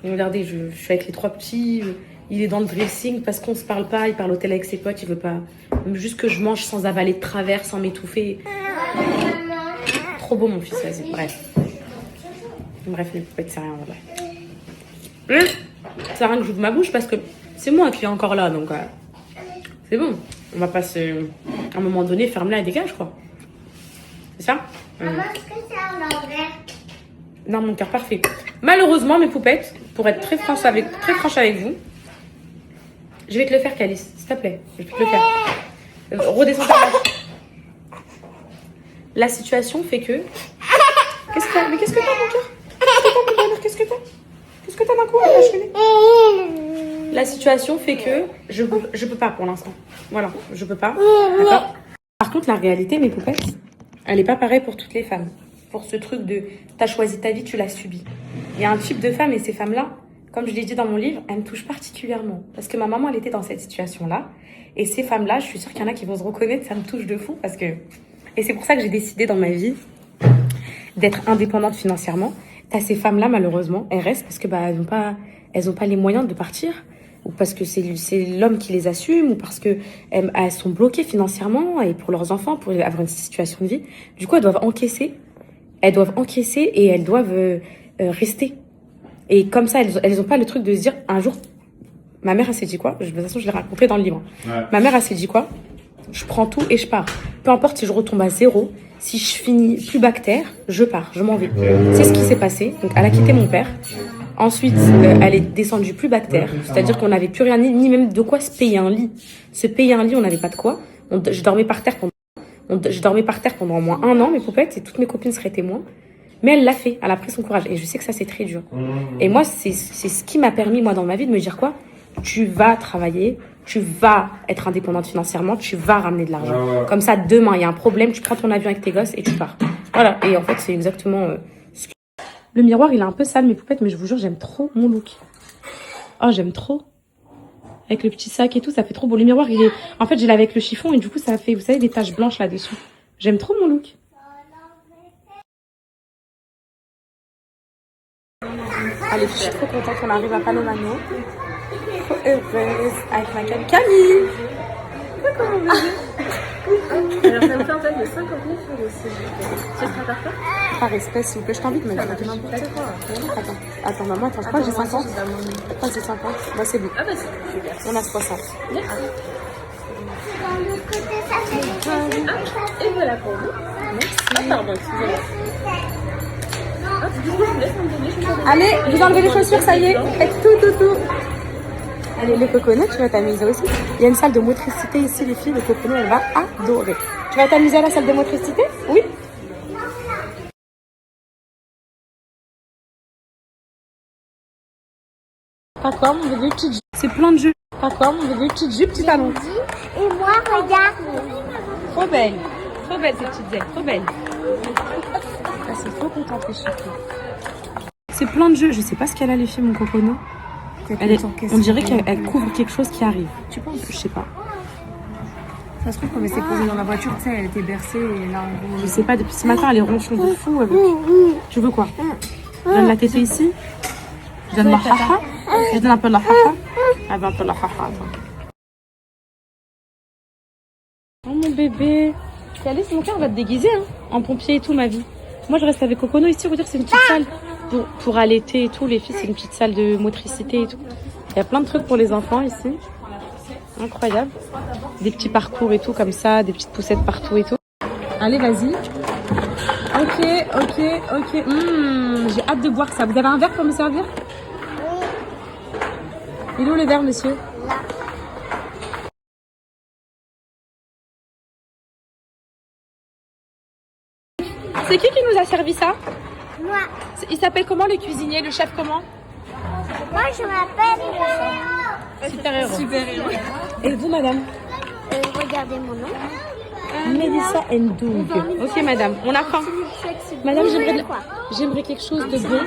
regardez, je suis avec les 3 petits, il est dans le dressing parce qu'on se parle pas, il parle au tel avec ses potes, il veut pas. Même juste que je mange sans avaler de travers, sans m'étouffer. Trop beau mon fils, vas-y, bref. Bref, mes poupettes, c'est rien en vrai. Ça sert à rien que j'ouvre ma bouche parce que c'est moi qui est encore là, donc c'est bon. On va pas se... À un moment donné, ferme-la et dégage, quoi. C'est ça? Maman, est-ce que c'est en l'envers? Non, mon cœur, parfait. Malheureusement, mes poupettes, pour être très franche avec vous, je vais te le faire, Calice, s'il te plaît. Je vais te le faire. Redescends ta page. La situation fait que... Qu'est-ce que t'as? Mais qu'est-ce que t'as, mon cœur? Qu'est-ce que t'as? Qu'est-ce que t'as d'un coup, là, je La situation fait que je peux pas pour l'instant. Voilà, je peux pas. D'accord. Par contre, la réalité, mes poupettes, elle est pas pareille pour toutes les femmes. Pour ce truc de t'as choisi ta vie, tu l'as subi. Il y a un type de femme et ces femmes-là, comme je l'ai dit dans mon livre, elles me touchent particulièrement. Parce que ma maman, elle était dans cette situation-là. Et ces femmes-là, je suis sûre qu'il y en a qui vont se reconnaître, ça me touche de fou. Parce que... Et c'est pour ça que j'ai décidé dans ma vie d'être indépendante financièrement. T'as ces femmes-là, malheureusement, elles restent parce que elles ont pas les moyens de partir, ou parce que c'est l'homme qui les assume, ou parce que elles sont bloquées financièrement et pour leurs enfants, pour avoir une situation de vie. Du coup, elles doivent encaisser et elles doivent rester. Et comme ça, elles ont pas le truc de se dire un jour. Ma mère, elle s'est dit quoi? De toute façon, je l'ai raconté dans le livre. Ouais. Ma mère, elle s'est dit quoi? Je prends tout et je pars. Peu importe si je retombe à 0. Si je finis plus bactère, je pars, je m'en vais. C'est ce qui s'est passé. Donc, elle a quitté mon père. Ensuite, elle est descendue plus bactère. C'est-à-dire qu'on n'avait plus rien, ni même de quoi se payer un lit. Se payer un lit, on n'avait pas de quoi. Je dormais par terre pendant au moins 1 an, mes poupettes, et toutes mes copines seraient témoins. Mais elle l'a fait, elle a pris son courage. Et je sais que ça, c'est très dur. Et moi, c'est ce qui m'a permis, moi, dans ma vie, de me dire quoi? Tu vas travailler, tu vas être indépendante financièrement, tu vas ramener de l'argent. Ouais. Comme ça, demain, il y a un problème, tu prends ton avion avec tes gosses et tu pars. Voilà. Et en fait, c'est exactement ce que... Le miroir, il est un peu sale, mes poupettes, mais je vous jure, j'aime trop mon look. Oh, j'aime trop. Avec le petit sac et tout, ça fait trop beau. Le miroir, il est... En fait, j'ai lavé avec le chiffon et du coup, ça fait, vous savez, des taches blanches là-dessus. J'aime trop mon look. Allez, je suis trop contente qu'on arrive à Panomano. Trop heureuse avec ma Camille. Comment bébé? Alors, ça me fait en fait de 50 000 euros aussi. Tu seras par quoi? Par espèce, s'il vous plaît, je t'invite, mais n'importe quoi. Attends, maman, attends, je crois que j'ai 50. Je crois que j'ai 50. Bah, c'est bon. Ah, bah, c'est super. On a 60. Merci. Et voilà pour vous. Merci. Ah, pardon, excusez-moi. Allez, vous enlevez les chaussures, ça y est. Faites tout. Allez, les coconuts, tu vas t'amuser aussi. Il y a une salle de motricité ici, les filles. Le coconut, elle va adorer. Tu vas t'amuser à la salle de motricité? Oui. D'accord, mon bébé, petite jupe. C'est plein de jeux. D'accord, mon bébé, petite jupe, petit talon. Et moi, regarde. Trop belle ces petites ailes, trop belle. Ah, c'est trop contente, les chiffres. C'est plein de jeux. Je sais pas ce qu'elle a, les filles, mon coconut. On dirait qu'elle couvre quelque chose qui arrive. Tu penses? Je sais pas. Ça se trouve, comme elle s'est posée dans la voiture, tu sais, elle était bercée et là, en gros... Je sais pas, depuis ce matin, elle est ronchon de fou. Tu veux quoi? Je donne la tétée ici? Je donne la haha? Je donne un peu de la haha? Ah ben, un peu de la haha, attends. Oh, mon bébé. Alice, mon cœur va te déguiser, hein, en pompier et tout, ma vie. Moi, je reste avec Cocono ici, vous dire c'est une petite salle pour allaiter et tout. Les filles, c'est une petite salle de motricité et tout. Il y a plein de trucs pour les enfants ici. Incroyable. Des petits parcours et tout comme ça, des petites poussettes partout et tout. Allez, vas-y. Ok. J'ai hâte de boire ça. Vous avez un verre pour me servir? Oui. Il est où le verre, monsieur? Là. C'est qui nous a servi ça? Moi. Il s'appelle comment, le cuisinier, le chef comment? Moi, je m'appelle Super-héros. Et vous, madame? Regardez mon nom. Mélissa Ndoug. Ok, madame, on a faim. Madame, j'aimerais quelque chose de bon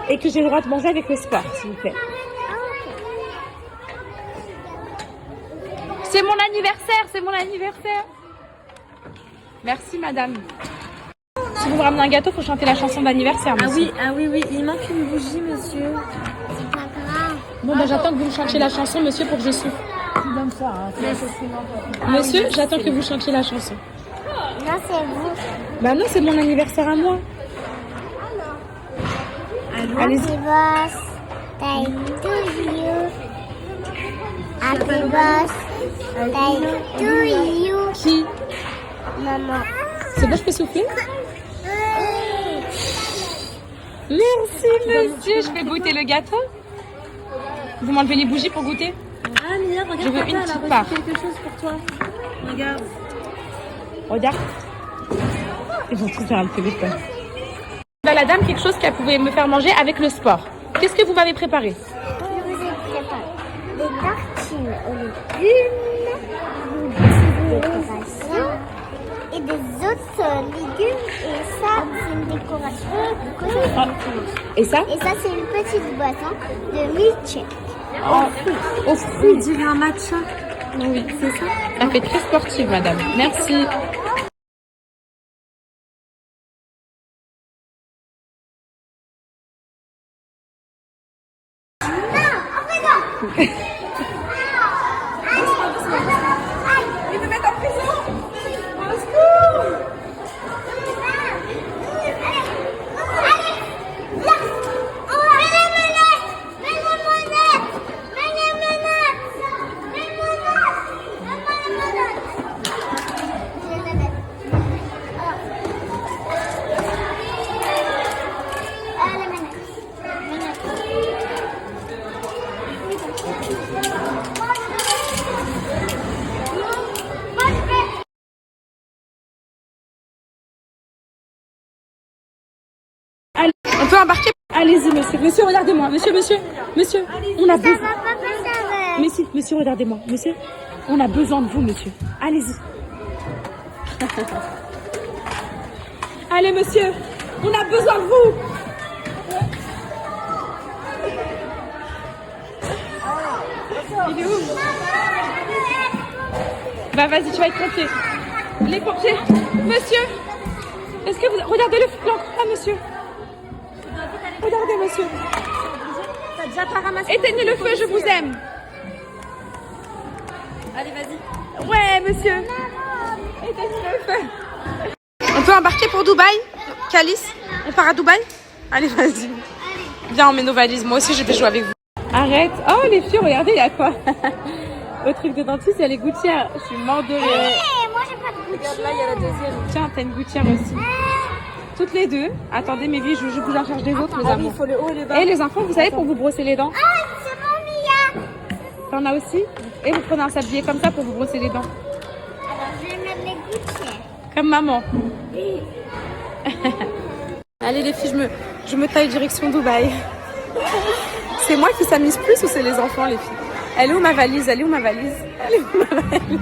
et que j'ai le droit de manger avec le sport, s'il vous plaît. C'est mon anniversaire, Merci, madame. Si vous me ramenez un gâteau, faut chanter la chanson d'anniversaire, monsieur. Ah oui, il manque une bougie, monsieur. C'est pas grave. Bon, bah, j'attends que vous me chantiez la chanson, monsieur, pour que je souffle. Tu donnes ça, hein. Monsieur, j'attends que vous chantiez la chanson. Non, c'est vous. Bah non, c'est mon anniversaire à moi. Allez-y. Happy birthday to you. Happy birthday to you. Qui? Maman. C'est bon, je peux souffler? Merci, monsieur. Je vais goûter le gâteau. Vous m'enlevez les bougies pour goûter? Ah, Mia, regarde, Je veux papa, une elle a petite reçu part. quelque chose pour toi. Regarde. Regarde. Ils vont tout faire le téléphone. Bah, la dame, quelque chose qu'elle pouvait me faire manger avec le sport. Qu'est-ce que vous m'avez préparé? Je vous ai préparé des tartines aux légumes, des décorations et des autres légumes. Et ça, c'est une décoration. Et ça? Et ça, c'est une petite boisson de milkshake. Au fruit. On dirait un matcha. Oui, c'est ça. Ça fait très sportive, madame. Merci. Allez, on peut embarquer? Allez-y, monsieur. Monsieur, regardez-moi. Monsieur. On a besoin. Monsieur, regardez-moi. Monsieur, on a besoin de vous, monsieur. Allez-y. Allez, monsieur. On a besoin de vous. Il est où? Bah, vas-y, tu vas être pompier. Les pompiers. Monsieur. Est-ce que vous... Regardez l'encre là, monsieur. Regardez, monsieur. T'as déjà pas ramassé? Éteignez le feu, je vous aime. Allez, vas-y. Ouais, monsieur. Éteignez le feu. On peut embarquer pour Dubaï? Calice, on part à Dubaï? Allez, vas-y. Viens, on met nos valises. Moi aussi, je vais jouer avec vous. Arrête. Oh, les filles, regardez, il y a quoi? Au truc de dentiste, il y a les gouttières. Je suis mort de rire. Moi, j'ai pas de goût. Regarde là, il y a la deuxième. Tiens, t'as une gouttière aussi. Toutes les deux. Attendez, mes vies, je vous en charge des autres, les Ah oui, enfants. il faut le haut et le bas. Et les enfants, vous savez, pour vous brosser les dents? Ah, c'est bon, Mia. T'en as aussi? Et vous prenez un sablier comme ça pour vous brosser les dents. Alors, je vais mettre les gouttières. Comme maman. Allez les filles, je me taille direction Dubaï. C'est moi qui s'amuse plus ou c'est les enfants, les filles? Elle est où ma valise? Elle est où ma valise? Elle est où ma valise?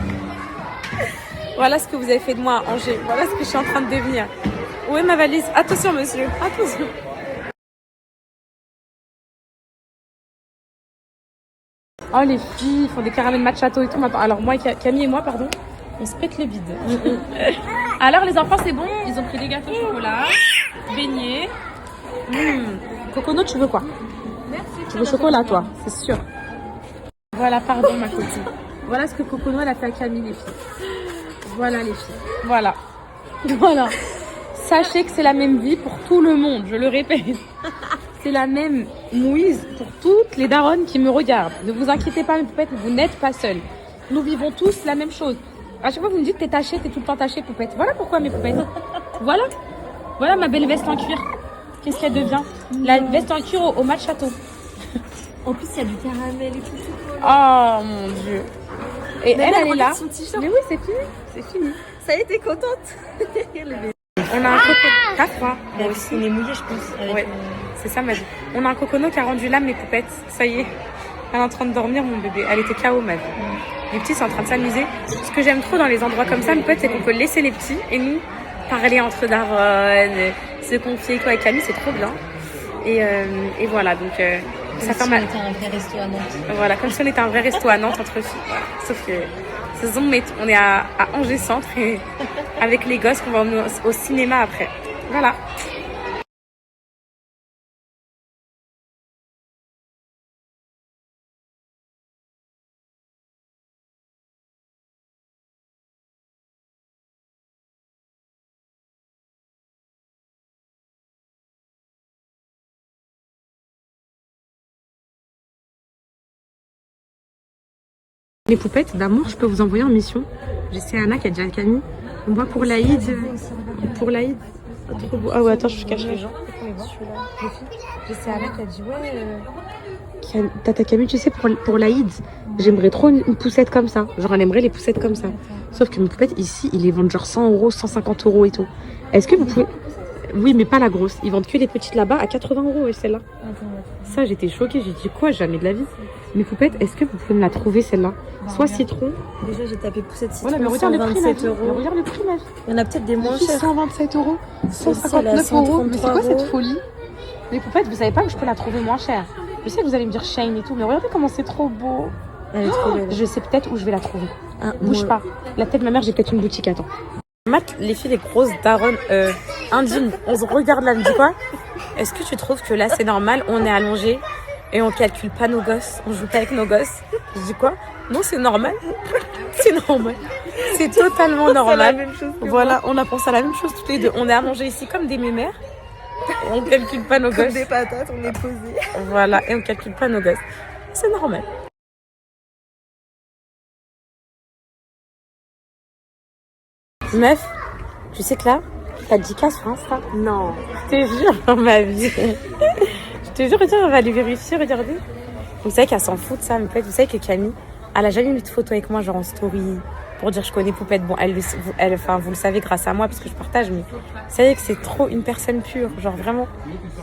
Voilà ce que vous avez fait de moi à Angers. Voilà ce que je suis en train de devenir. Où est ma valise? Attention monsieur, attention. Oh les filles, ils font des caramels macchiato et tout. Alors moi, Camille et moi, pardon, on se pète le bide. Alors les enfants, c'est bon? Ils ont pris des gâteaux au chocolat, beignets. Cocono, tu veux quoi? Merci. Tu veux chocolat, toi? C'est sûr. Voilà, pardon ma copine. Voilà ce que Cocono elle a fait à Camille, les filles. Voilà les filles. Voilà. Voilà. Sachez que c'est la même vie pour tout le monde, je le répète. C'est la même mouise pour toutes les daronnes qui me regardent. Ne vous inquiétez pas, mes poupettes, vous n'êtes pas seules. Nous vivons tous la même chose. À chaque fois, vous me dites, t'es tachée, t'es tout le temps tachée, poupette. Voilà pourquoi, mes poupettes. Voilà. Voilà ma belle veste en cuir. Qu'est-ce qu'elle devient? La veste en cuir au matchato. En plus, il y a du caramel et tout. Oh mon Dieu. Et Mais elle est là. son t-shirt. Mais oui, c'est fini. C'est fini. Ça y est, t'es contente? On a un cocono. T'as froid. Moi aussi. On est mouillé, je pense. Avec Ouais, c'est ça ma vie. On a un cocono qui a rendu l'âme, mes poupettes. Ça y est. Elle est en train de dormir, mon bébé. Elle était KO, ma vie. Les petits sont en train de s'amuser. Ce que j'aime trop dans les endroits comme ça, mes potes, c'est qu'on peut laisser les petits et nous parler entre daronnes, se confier quoi avec Camille, c'est trop bien. Et voilà, donc ça fait mal. un vrai resto à Nantes. Voilà, comme si on était un vrai resto à Nantes entre filles. Voilà. Sauf que on est à Angers Centre et avec les gosses qu'on va emmener au cinéma après. Voilà. Les poupettes d'amour, je peux vous envoyer en mission. Je sais Anna qui a déjà le Camille. Moi pour l'Aïd. Pour l'Aïd. Trop beau. Ah ouais, attends, je cacherai. Je sais Anna qui a dit ouais. Tata Camille, tu sais, pour l'Aïd, j'aimerais trop une poussette comme ça. Genre, elle aimerait les poussettes comme ça. Sauf que mes poupettes ici, ils les vendent genre 100 €, 150 € et tout. Est-ce que vous pouvez. Oui, mais pas la grosse. Ils vendent que les petites là-bas à 80 € et celle-là. Ça, j'étais choquée. J'ai dit quoi? Jamais de la vie. Mes poupettes, est-ce que vous pouvez me la trouver celle-là? Soit citron. Déjà, j'ai tapé poussette citron. Voilà, mais regarde le prix, 127 €. regarde le prix, ma vie. Il y en a peut-être des moins chers. 127 €, 159 €. Mais c'est quoi cette folie? Les poupettes, vous savez pas que je peux la trouver moins chère. Je sais que vous allez me dire Shane et tout, mais regardez comment c'est trop beau. Elle est trop belle. Je sais peut-être où je vais la trouver. Ah, Bouge moi- pas. La tête de ma mère, j'ai peut-être une boutique, attends. Matt, les filles, les grosses daronnes indignes, on se regarde là, me dit quoi? Est-ce que tu trouves que là, c'est normal? On est allongé et on calcule pas nos gosses, on joue pas avec nos gosses. Je dis quoi? Non, c'est normal. C'est normal. C'est totalement normal. la même chose que voilà, on a pensé à la même chose toutes les deux. On est allongés ici comme des mémères. On calcule pas nos Comme gosses. des patates, on est posé. Voilà, et on calcule pas nos gosses. C'est normal. Meuf, tu sais que là, t'as 10K sur Insta. Non. Je te jure, dans ma vie. Je te jure, regarde, on va aller vérifier, regardez. Vous savez qu'elle s'en fout de ça, mais peut-être, vous savez que Camille, elle a jamais mis de photo avec moi, genre en story, pour dire je connais Poupette. Bon, vous le savez grâce à moi, parce que je partage, mais vous savez que c'est trop une personne pure, genre vraiment,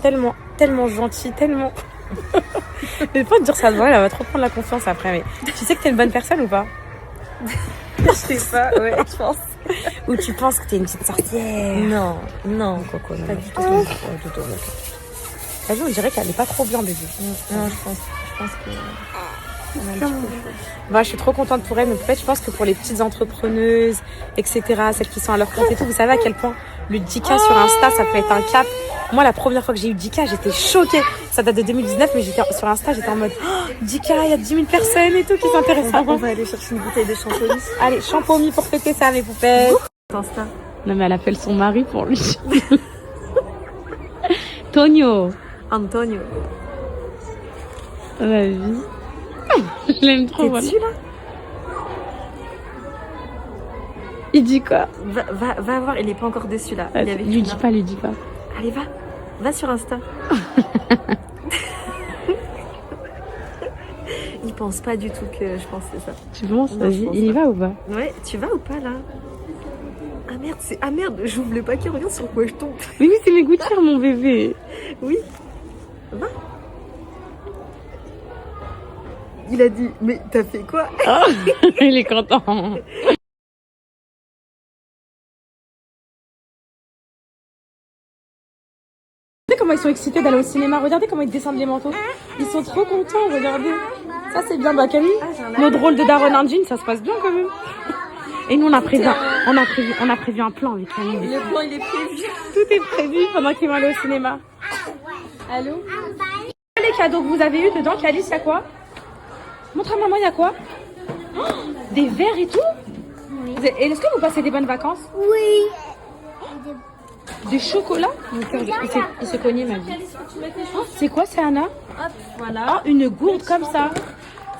tellement gentille, tellement... Mais pas de dire ça de moi, elle va trop prendre la confiance après, mais tu sais que t'es une bonne personne ou pas? Je sais pas, ouais, je pense. Ou tu penses que t'es une petite sorcière? Non, non. Coco, non. Pas du tout. T'as vu, on dirait qu'elle est pas trop bien, bébé. Non, je pense que... Bah, je suis trop contente pour elle, mais peut-être je pense que pour les petites entrepreneuses, etc., celles qui sont à leur compte et tout, vous savez à quel point le 10K sur Insta, ça peut être un cap. Moi, la première fois que j'ai eu 10K, j'étais choquée. Ça date de 2019, mais sur Insta, j'étais en mode 10K, il y a 10 000 personnes et tout qui s'intéressent. On va aller chercher une bouteille de shampoing. Allez, shampoing pour fêter ça, mes poupettes. Insta. Non, mais elle appelle son mari pour lui. Tonio. Antonio. Ma vie. Je l'aime trop. T'es Voilà. dessus là? Il dit quoi? Va voir, il est pas encore dessus là. Il est avec Lui dis pas, lui dis pas. Allez, va sur Insta. Il pense pas du tout que je pensais ça. Tu penses? Non, je Vas-y, pense il y pas. va ou pas? Ouais, tu vas ou pas là? Ah merde, j'ouvre le paquet, regarde sur quoi je tombe. Mais oui, c'est mes gouttières, mon bébé. Oui. Va. Il a dit, mais t'as fait quoi? Oh, il est content. Regardez comment ils sont excités d'aller au cinéma. Regardez comment ils descendent les manteaux. Ils sont trop contents, regardez. Ça, c'est bien. Bah, Camille, notre rôle de Daron Indine, ça se passe bien quand même. Et nous, on a prévu un plan avec Camille. Le plan, il est prévu. Tout est prévu pendant qu'ils vont aller au cinéma. Allô? Les cadeaux que vous avez eu dedans, Calice, il y a quoi? Montre à maman, il y a quoi? Oh, des verres et tout? Oui. Et est-ce que vous passez des bonnes vacances? Oui. Des chocolats? Il s'est cogné, ma vie. Oh, c'est quoi, c'est Anna? Hop, voilà. Oh, une gourde comme ça.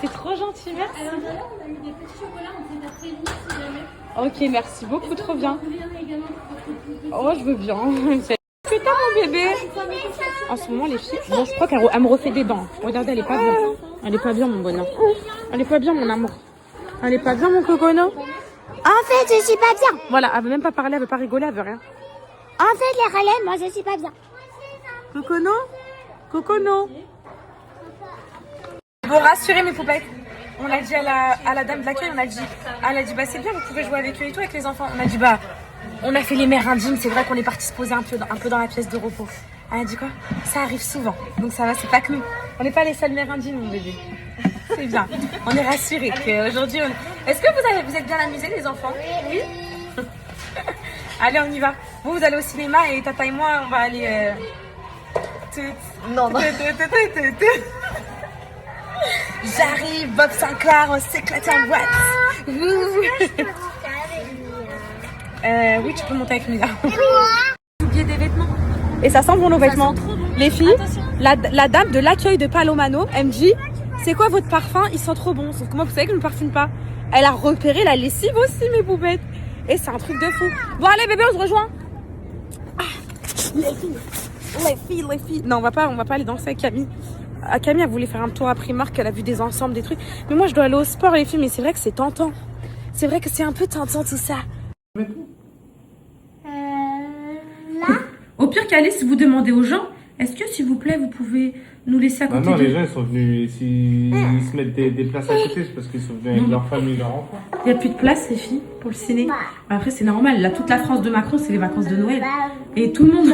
C'est trop gentil, merci. Alors voilà, on a mis des petits chocolats, on s'est après vous si jamais. Ok, merci beaucoup, trop bien. Vous viendrez également pour votre Oh, je veux bien. C'est ça, mon bébé. En ce moment, les filles... Bon, je crois qu'elle me refait des dents. Regardez, elle est pas bien. Elle est pas bien, mon bonheur. Elle est pas bien, mon amour. Elle est pas bien, mon cocono. En fait, je suis pas bien. Voilà, elle veut même pas parler, elle veut pas rigoler, elle veut rien. En fait, les relais, moi, je suis pas bien. Cocono? Cocono? Bon, rassurez mes poupettes. On a dit à la dame de l'accueil, elle a dit bah c'est bien, vous pouvez jouer avec eux et tout, avec les enfants. On a dit bah on a fait les mères indignes, c'est vrai qu'on est parti se poser un peu dans la pièce de repos. Elle a dit quoi? Ça arrive souvent, donc ça va, c'est pas que nous. On n'est pas les seules mères indignes, mon bébé. C'est bien, on est rassurés qu'aujourd'hui Est-ce que vous êtes bien amusés les enfants? Oui. Allez, on y va. Vous allez au cinéma et Tata et moi, on va aller... Non, non. J'arrive, Bob Sinclair, on s'éclate en boîte. Oui, tu peux monter avec Mila. Oublier des vêtements. Et ça sent bon nos vêtements. Les filles, la dame de l'accueil de Palomano, elle me dit, c'est quoi votre parfum? Il sent trop bon. Sauf que moi, vous savez que je ne me parfume pas. Elle a repéré la lessive aussi, mes poupettes. Et c'est un truc de fou. Bon, allez, bébé, on se rejoint. Les filles. Non, on va pas aller danser avec Camille. Camille, elle voulait faire un tour à Primark, elle a vu des ensembles, des trucs. Mais moi, je dois aller au sport, les filles. Mais c'est vrai que c'est tentant. C'est vrai que c'est un peu tentant, tout ça. Là. Au pire, Calice, vous demandez aux gens, est-ce que, s'il vous plaît, vous pouvez nous laisser à côté Non, les gens, ils sont venus. S'ils se mettent des places à côté, c'est parce qu'ils sont venus avec leur famille, leur enfant. Il n'y a plus de place, les filles, pour le ciné. Après, c'est normal. Là, toute la France de Macron, c'est les vacances de Noël. Et tout le monde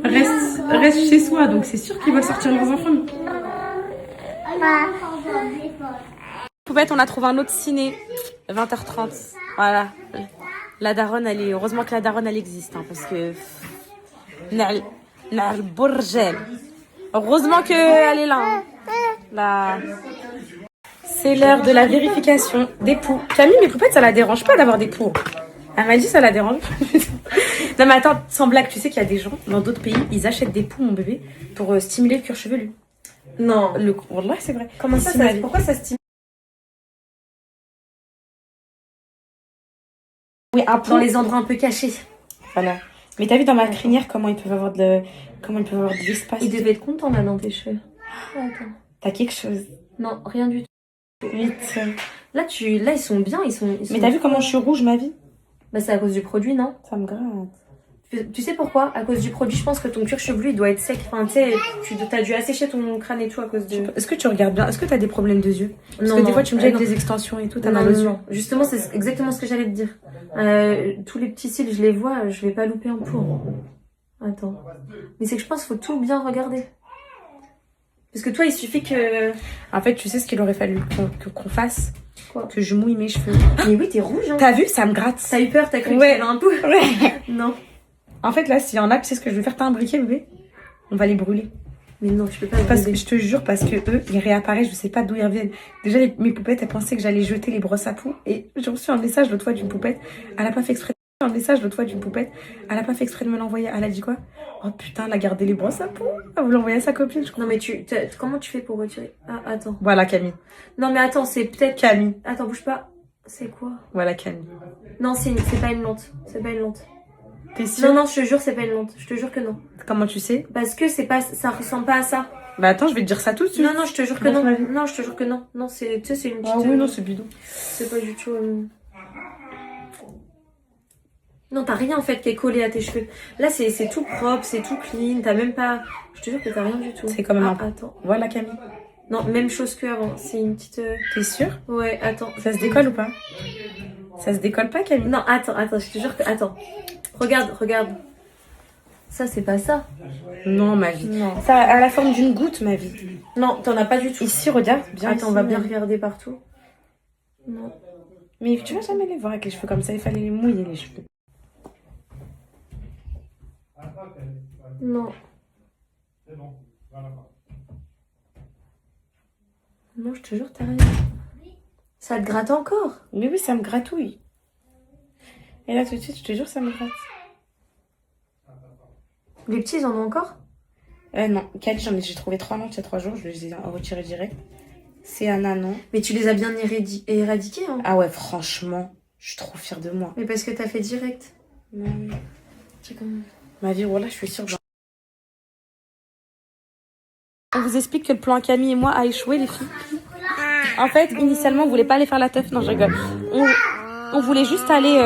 reste chez soi. Donc, c'est sûr qu'ils veulent sortir leurs enfants. Poupette, on a trouvé un autre ciné. 20h30. Voilà. La daronne, elle est... Heureusement que la daronne, elle existe. Hein, parce que... Nal Bourgel. Heureusement qu'elle est là. Hein. Là. C'est l'heure de la vérification des poux. Camille, mes poupettes, ça la dérange pas d'avoir des poux. Elle m'a dit ça la dérange. Non mais attends, sans blague, tu sais qu'il y a des gens dans d'autres pays, ils achètent des poux, mon bébé, pour stimuler le cuir chevelu. Non, Wallah, c'est vrai. Comment ça, pourquoi ça stimule? Oui, dans les endroits un peu cachés. Voilà. Mais t'as vu dans ma crinière comment ils peuvent avoir de l'espace. Il devait être content là dans tes cheveux. Attends. T'as quelque chose? Non, rien du tout. Vite. Là, ils sont bien, ils sont... Mais t'as vu comment je suis rouge, ma vie? Bah c'est à cause du produit, non? Ça me gratte. Tu sais pourquoi? À cause du produit, je pense que ton cuir chevelu il doit être sec. Enfin, tu sais, t'as dû assécher ton crâne et tout à cause de... Est-ce que tu regardes bien? Est-ce que t'as des problèmes de yeux? Parce Non, que non. des fois tu me dis avec des extensions et tout, t'as mal aux yeux. Justement, c'est exactement ce que j'allais te dire. Tous les petits cils, je les vois, je vais pas louper un pour. Attends. Mais c'est que je pense qu'il faut tout bien regarder. Parce que toi, il suffit que... En fait, tu sais ce qu'il aurait fallu qu'on fasse? Quoi? Que je mouille mes cheveux. Mais oui, t'es rouge, hein. T'as vu? Ça me gratte. T'as eu peur, t'as cru Ouais. qu'il y avait un pou? Ouais. Non. En fait, là, s'il y en a, tu sais ce que je vais faire? T'as un briquet, bébé? On va les brûler. Mais non, tu peux pas Parce brûler. que je te jure, parce que eux, ils réapparaissent, je sais pas d'où ils reviennent. Déjà, mes poupettes, elles pensaient que j'allais jeter les brosses à poux. Et j'ai reçu un message l'autre fois d'une poupette. Elle a pas fait exprès. Un message l'autre fois d'une poupette. Elle a pas fait exprès de me l'envoyer. Elle a dit quoi? Oh putain, elle a gardé les brosses à poux. Elle voulait l'envoyer à sa copine, je crois. Non, mais comment tu fais pour retirer? Ah, attends. Voilà, Camille. Non, mais attends, c'est peut-être... Camille. Attends, bouge pas. C'est quoi? Voilà, Camille. Non, c'est pas une lente. C'est pas une lente. T'es sûre? Non, non, je te jure, c'est pas une lente. Je te jure que non. Comment tu sais? Parce que ça ressemble pas à ça. Bah attends, je vais te dire ça tout de suite. Non, non, je te jure que Dans non. ma vie. Non, je te jure que non. Non, tu sais, c'est une petite... Ah oui, non, c'est bidon. C'est pas du tout... Non, t'as rien en fait qui est collé à tes cheveux. Là, c'est tout propre, c'est tout clean. T'as même pas... Je te jure que t'as rien du tout. C'est quand même un peu. Attends. Voilà, Camille. Non, même chose qu'avant. C'est une petite... T'es sûre? Ouais, attends. Ça se décolle ou pas? Ça se décolle pas, Camille? Non, attends, je te jure que... Attends. Regarde. Ça, c'est pas ça. Non, ma vie. Non. Ça a la forme d'une goutte, ma vie. Non, t'en as pas du tout. Ici, regarde. Bien Attends, ici, on va bien mais- regarder partout. Non. Mais tu vas jamais les voir avec les cheveux comme ça. Il fallait les mouiller, les cheveux. Non. Non, je te jure, t'as rien. Ça te gratte encore? Mais oui, ça me gratouille. Et là, tout de suite, je te jure, ça me gratte. Les petits, ils en ont encore? Non, Kali, j'ai trouvé 3 noms il y a 3 jours. Je les ai retirés direct. C'est un anon. Mais tu les as bien éradiqués, hein? Ah ouais, franchement, je suis trop fière de moi. Mais parce que t'as fait direct. Non. C'est comme... Ma vie, voilà, je suis sûre. On vous explique que le plan Camille et moi a échoué, les filles. En fait, initialement, on voulait pas aller faire la teuf. Non, je rigole. On voulait juste aller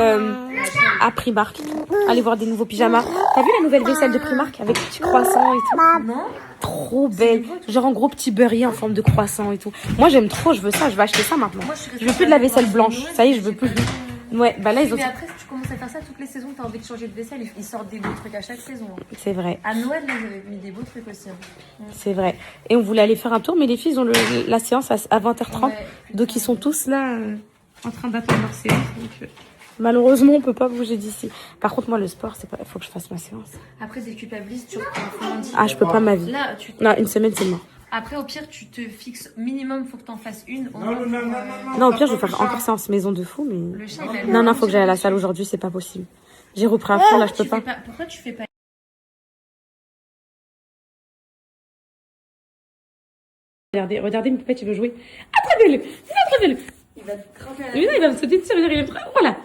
à Primark. Aller voir des nouveaux pyjamas. T'as vu la nouvelle vaisselle de Primark avec des petits croissants et tout? Non? Trop belle. Genre en gros petit beurrier en forme de croissant et tout. Moi, j'aime trop, je veux ça. Je vais acheter ça maintenant. Je veux plus de la vaisselle blanche. Ça y est, je veux plus. Ouais, bah là, ils ont... Mais après, si tu commences à faire ça toutes les saisons, t'as envie de changer de vaisselle. Ils sortent des beaux trucs à chaque saison. Hein. C'est vrai. À Noël, là, ils avaient mis des beaux trucs aussi. Hein. C'est vrai. Et on voulait aller faire un tour, mais les filles, ils ont la séance à 20h30. Ouais. Donc, ils sont tous là en train d'attendre leur séance. Donc, Malheureusement, on peut pas bouger d'ici. Par contre, moi, le sport, c'est pas. Il faut que je fasse ma séance. Après, déculpabilise, tu reprends lundi. Ah, je peux pas ma vie. Là, tu... Non, une semaine, c'est mort. Après, au pire, tu te fixes minimum, faut que t'en fasses une. Non, au pire, je vais faire encore séance maison de fou, mais. Le chat, il a Non, non, faut que j'aille à la salle aujourd'hui, c'est pas possible. J'ai repris à fond, là, je peux pas. Pourquoi tu fais pas... Regardez, regardez, mon poupette, il veut jouer. Attrapez-le! Attrapez-le! Il va te craquer à la... Lui, là, il va me sauter dessus, regarde, il est prêt. Voilà!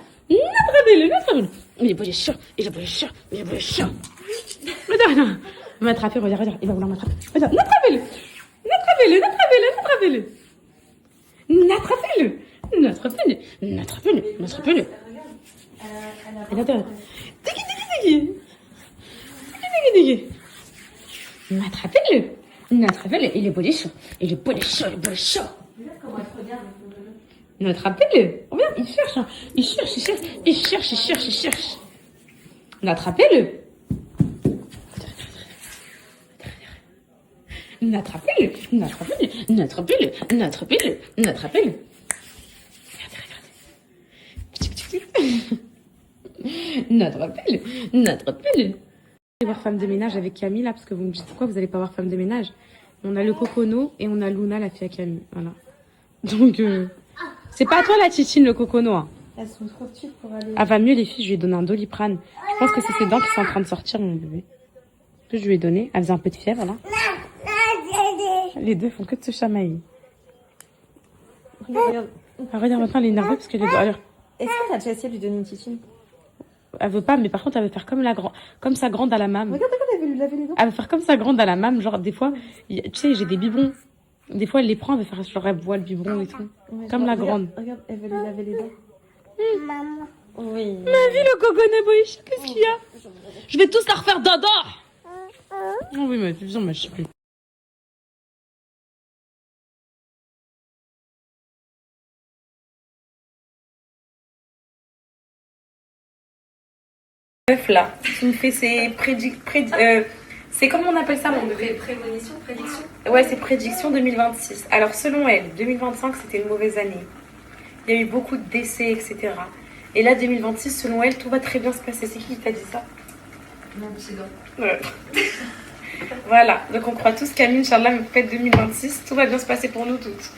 Attrapez-le, attrapez-le! Il est beau, il est chaud, il est beau, il est chaud, il est beau, il est chaud. Regarde, non. Il m'a attrapé, regarde, regarde, il va vouloir m'attraper. Regarde, attrapez-le! Attrapez-le, attrapez-le, attrapez-le! Attrapez-le! Attrapez-le! Attrapez-le! Attrapez-le! Regarde, tiki, tiki, tiki! Tiki, tiki, tiki! Attrapez-le! Attrapez-le, il est beau, il est chaud. Il est beau, il est chaud, il est beau, il est chaud. Attrapez-le. Regarde, il cherche, hein. Il cherche, il cherche, il cherche, il cherche, il cherche. Attrapez-le. Attrapez-le, attrapez-le, attrapez-le, attrapez-le, attrapez-le. Attrapez-le, attrapez-le. Je vais voir femme de ménage avec Camille là, parce que vous me dites pourquoi vous n'allez pas voir femme de ménage. On a le Cocono et on a Luna, la fille à Camille. Voilà. Donc, c'est pas à toi la titine, le Cocono. Hein. Elles sont trop petites pour aller... Ah, va mieux les filles, je lui ai donné un Doliprane. Je pense que c'est ses dents qui sont en train de sortir, mon bébé. Que je lui ai donné. Elle faisait un peu de fièvre, là. Les deux font que de se chamailler. Regarde. Ah, regarde, maintenant elle est énervée parce qu'elle est... Alors, Est-ce que t'as déjà essayé de lui donner une titine? elle veut pas, mais par contre, elle veut faire comme sa grande à la mam. Regarde, elle veut lui laver les dents. Elle veut faire comme sa grande à la mam. Genre, des fois, tu sais, j'ai des biberons. Des fois, elle les prend, elle veut faire genre, elle boit le biberon et tout. Ouais, Comme la regarde, grande. Regarde, elle veut lui laver les dents. Maman. Oui. Ma vie, le Cocono boy, je sais plus ce qu'il y a. Je vais tous la refaire dodo. Oh oui, mais je sais plus. Meuf là, tu me fais c'est comment on appelle ça mon bébé? Prémonition, prédiction. Ouais, c'est prédiction 2026. Alors selon elle, 2025 c'était une mauvaise année. Il y a eu beaucoup de décès, etc. Et là 2026, selon elle, tout va très bien se passer. C'est qui t'a dit ça? Non, c'est bon. Ouais. Voilà, donc on croit tous Camille, Inch'Allah, mes poupettes 2026, tout va bien se passer pour nous toutes.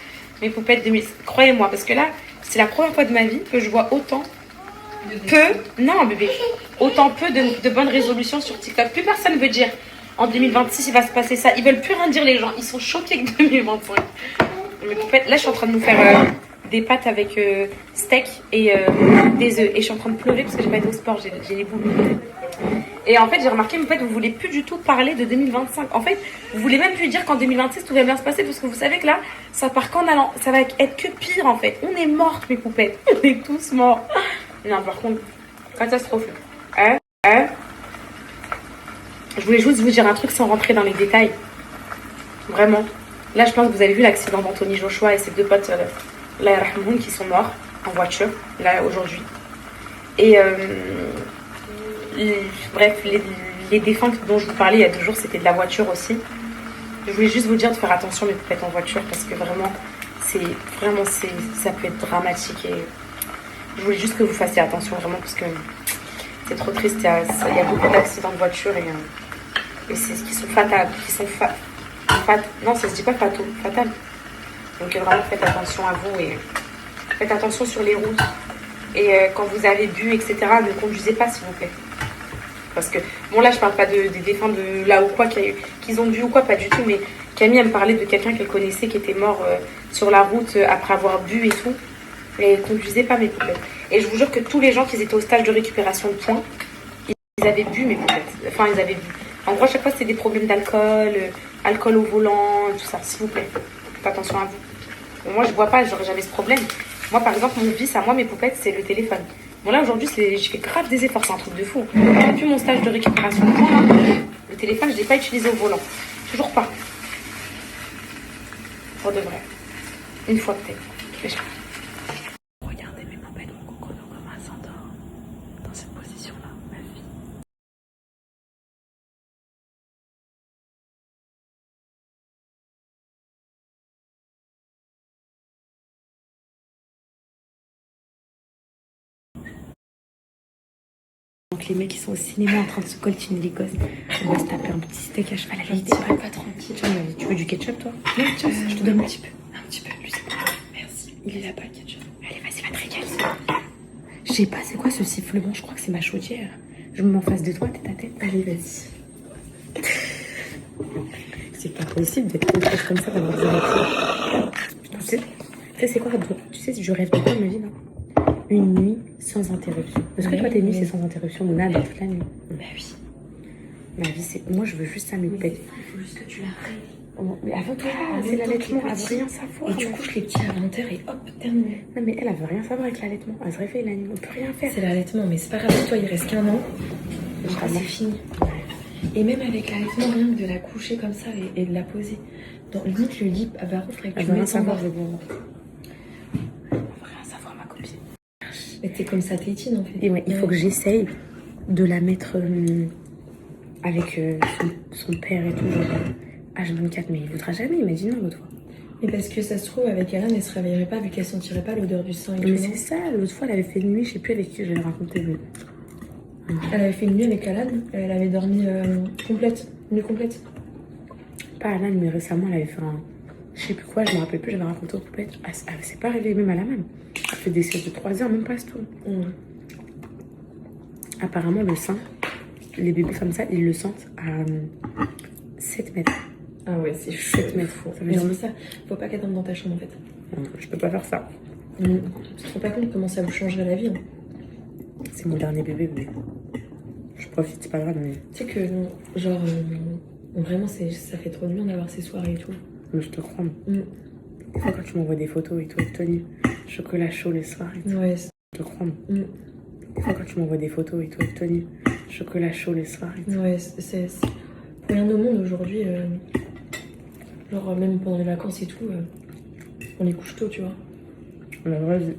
Mes poupettes 2026, croyez-moi, parce que là, c'est la première fois de ma vie que je vois autant non bébé, autant peu de bonnes résolutions sur TikTok. Plus personne veut dire en 2026 il va se passer ça. Ils veulent plus rien dire les gens. Ils sont choqués que 2025. Mes poupettes, là je suis en train de nous faire des pâtes avec steak et des œufs. Et je suis en train de pleurer parce que j'ai pas été au sport, j'ai les boules. Et en fait j'ai remarqué, en fait, vous voulez plus du tout parler de 2025. En fait, vous voulez même plus dire qu'en 2026 tout va bien se passer parce que vous savez que là, ça part qu'en allant. Ça va être que pire en fait. On est mortes mes poupettes. On est tous morts. Non, par contre, catastrophe. Je voulais juste vous dire un truc sans rentrer dans les détails. Vraiment. Là, je pense que vous avez vu l'accident d'Anthony Joshua et ses deux potes, là, qui sont morts en voiture, là, aujourd'hui. Et bref, les défunts dont je vous parlais il y a 2 jours, c'était de la voiture aussi. Je voulais juste vous dire de faire attention, mes poupettes en voiture, parce que vraiment, ça peut être dramatique et... Je voulais juste que vous fassiez attention vraiment parce que c'est trop triste. Il y a beaucoup d'accidents de voiture et c'est qui sont fatales. Non, ça se dit pas fatal. Donc vraiment faites attention à vous et faites attention sur les routes. Et quand vous avez bu, etc., ne conduisez pas s'il vous plaît. Parce que, bon là je parle pas des défunts de là ou quoi, qu'ils ont bu ou quoi, pas du tout. Mais Camille elle me parlait de quelqu'un qu'elle connaissait qui était mort sur la route après avoir bu et tout. Et conduisez pas mes poupettes. Et je vous jure que tous les gens qui étaient au stage de récupération de points, ils avaient bu mes poupettes. Enfin, ils avaient bu. En gros, à chaque fois, c'était des problèmes d'alcool, alcool au volant, tout ça. S'il vous plaît, faites attention à vous. Moi, je bois pas, j'aurais jamais ce problème. Moi, par exemple, mon vice à moi, mes poupettes, c'est le téléphone. Bon, là, aujourd'hui, je fais grave des efforts, c'est un truc de fou. Depuis mon stage de récupération de points, là, le téléphone, je l'ai pas utilisé au volant. Toujours pas. Pour de vrai. Une fois peut-être. Donc les mecs ils sont au cinéma en train de se coltiner les gosses. On va se taper un petit steak à cheval à la idée. Pas tranquille. Tu veux du ketchup toi? Non, tiens, je te donne un petit peu. Un petit peu, lui, c'est pas grave. Merci. Il est là-bas, le ketchup. Allez vas-y va te régaler. Je sais pas c'est quoi ce sifflement, je crois que c'est ma chaudière. Je me mets en face de toi, tête à tête. Allez, vas-y. C'est pas possible d'être contrôle comme ça, d'avoir des réactions. Putain, tu sais, c'est quoi? Tu sais, je rêve de quoi ma vie là? Une nuit sans interruption. Parce que toi, tes nuits, c'est sans interruption, Mouna, dans toute la nuit. Bah oui. Ma vie, c'est. Moi, je veux juste ça, mes poupettes. Il faut juste que tu l'arrêtes. Oh, mais avant toi, c'est l'allaitement, elle veut rien savoir. Et tu couches les petits à 20h et hop, terminé. Non, mais elle veut rien savoir avec l'allaitement. Elle se réveille la nuit, on peut rien faire. C'est l'allaitement, mais c'est pas grave, toi, il reste qu'un an. Donc Ah, c'est fini. Et même avec l'allaitement, rien que de la coucher comme ça et de la poser. Dans limite, le lit, bah, faudrait que Elle tu veut rien mettes en savoir, bas. je veux bien. Elle veut rien savoir, ma copine. Mais t'es comme ça, tétine en fait. Et ouais, il faut que j'essaye de la mettre avec son père et tout. H24, mais il voudra jamais, il m'a dit non l'autre fois. Mais parce que ça se trouve, avec Alan, elle se réveillerait pas vu qu'elle sentirait pas l'odeur du sang et tout. Mais c'est ça, l'autre fois, elle avait fait une nuit, je sais plus avec qui je l'ai raconté. Mais... Elle avait fait une nuit avec Alan, elle avait dormi complète, nuit complète. Pas Alan, mais récemment, elle avait fait un. Je sais plus quoi, je me rappelle plus, j'avais raconté aux poupettes. Elle s'est pas réveillée même à la même. Elle fait des siestes de 3 heures, même pas ce tout. Apparemment, le sein, les bébés comme ça, ils le sentent à 7 mètres. Ah ouais, c'est chaud. 7 mètres. Fou. Ça veut Mais dire c'est ça, faut pas qu'elle dorme dans ta chambre en fait. je peux pas faire ça. Tu te rends pas compte comment ça vous changerait la vie. Hein. C'est mon dernier bébé, mais je profite, c'est pas grave. Mais Tu sais que, genre, vraiment, ça fait trop du bien d'avoir ces soirées et tout. je te crois. Des fois, quand tu m'envoies des photos et tout, avec Tony, chocolat chaud le soir et tout, Ouais, je te crois. Des fois, quand tu m'envoies des photos et tout, avec Tony, chocolat chaud le soir et tout. ouais, c'est rien au monde aujourd'hui. Genre, même pendant les vacances et tout, on les couche tôt, tu vois. La vraie vie.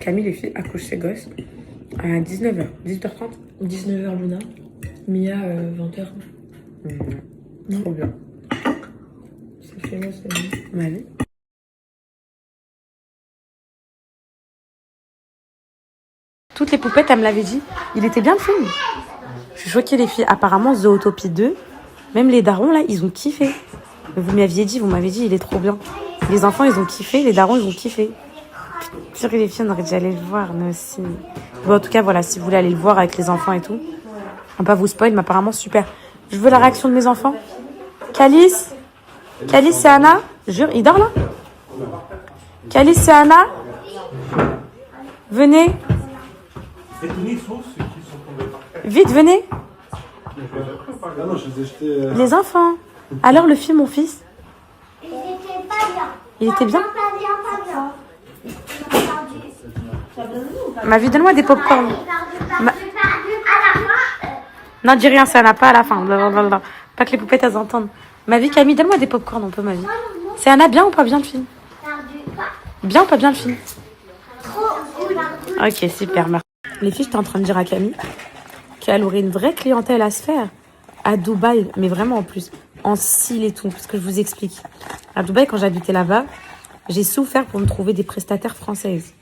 Camille, les filles, accouche ses gosses à 19h, 18h30. 19h Luna, Mia 20h. Trop bien. Ça fait moi, c'est... Ma vie. Toutes les poupettes, elle me l'avait dit. Il était bien le film. Je suis choquée, les filles. Apparemment, Zootopie 2, même les darons, là, ils ont kiffé. Vous m'aviez dit, il est trop bien. Les enfants, ils ont kiffé, les darons, ils ont kiffé. Pire, les filles, on aurait dû aller le voir, nous aussi. Bon, en tout cas, voilà, si vous voulez aller le voir avec les enfants et tout. On va pas vous spoil, mais apparemment, super. Je veux la réaction de mes enfants. Calice, c'est Anna. Jure, il dort là. Calice, c'est Anna. Venez. Vite, venez. Les enfants. Alors, le film, mon fils. Il était pas bien. Il était bien. Pas bien. Ma vie, donne-moi des pop-corn. À la fin, Non, dis rien, ça n'a pas à la fin. Blablabla. Pas que les poupettes, elles entendent. Ma vie, Camille, donne-moi des pop-corn un peu, ma vie. C'est Anna, bien ou pas bien le film? Bien ou pas bien le film? Ok, super, merci. Les filles, j'étais en train de dire à Camille qu'elle aurait une vraie clientèle à se faire à Dubaï, mais vraiment en plus, en cils et tout, parce que je vous explique. À Dubaï, quand j'habitais là-bas, j'ai souffert pour me trouver des prestataires françaises.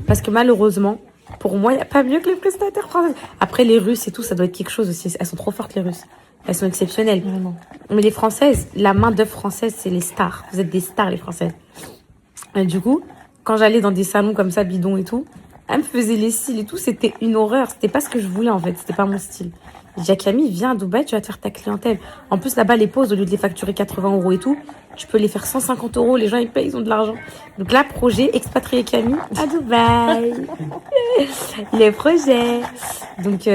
Parce que malheureusement, pour moi, il n'y a pas mieux que les prestataires françaises. Après, les Russes et tout, ça doit être quelque chose aussi. Elles sont trop fortes, les Russes. Elles sont exceptionnelles. Vraiment. Mais les Françaises, la main-d'œuvre française, c'est les stars. Vous êtes des stars, les Françaises. Et du coup, quand j'allais dans des salons comme ça, bidons et tout, elles me faisaient les cils et tout. C'était une horreur. C'était pas ce que je voulais, en fait. C'était pas mon style. J'ai dit à Camille, viens à Dubaï, tu vas te faire ta clientèle. En plus, là-bas, les pauses, au lieu de les facturer 80 € et tout, tu peux les faire 150 €. Les gens, ils payent, ils ont de l'argent. Donc là, projet, expatrier Camille à Dubaï. Les projets. Donc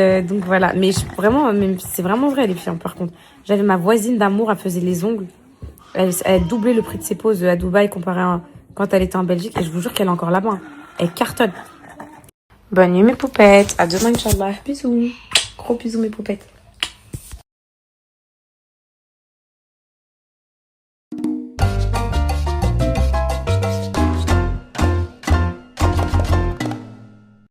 voilà. Mais vraiment, c'est vraiment vrai, les filles, hein, par contre. J'avais ma voisine d'amour, elle faisait les ongles. Elle doublait le prix de ses pauses à Dubaï comparé à quand elle était en Belgique. Et je vous jure qu'elle est encore là-bas. Elle cartonne. Bonne nuit, mes poupettes. À demain, Inch'Allah. Bisous. Gros bisous, mes poupettes.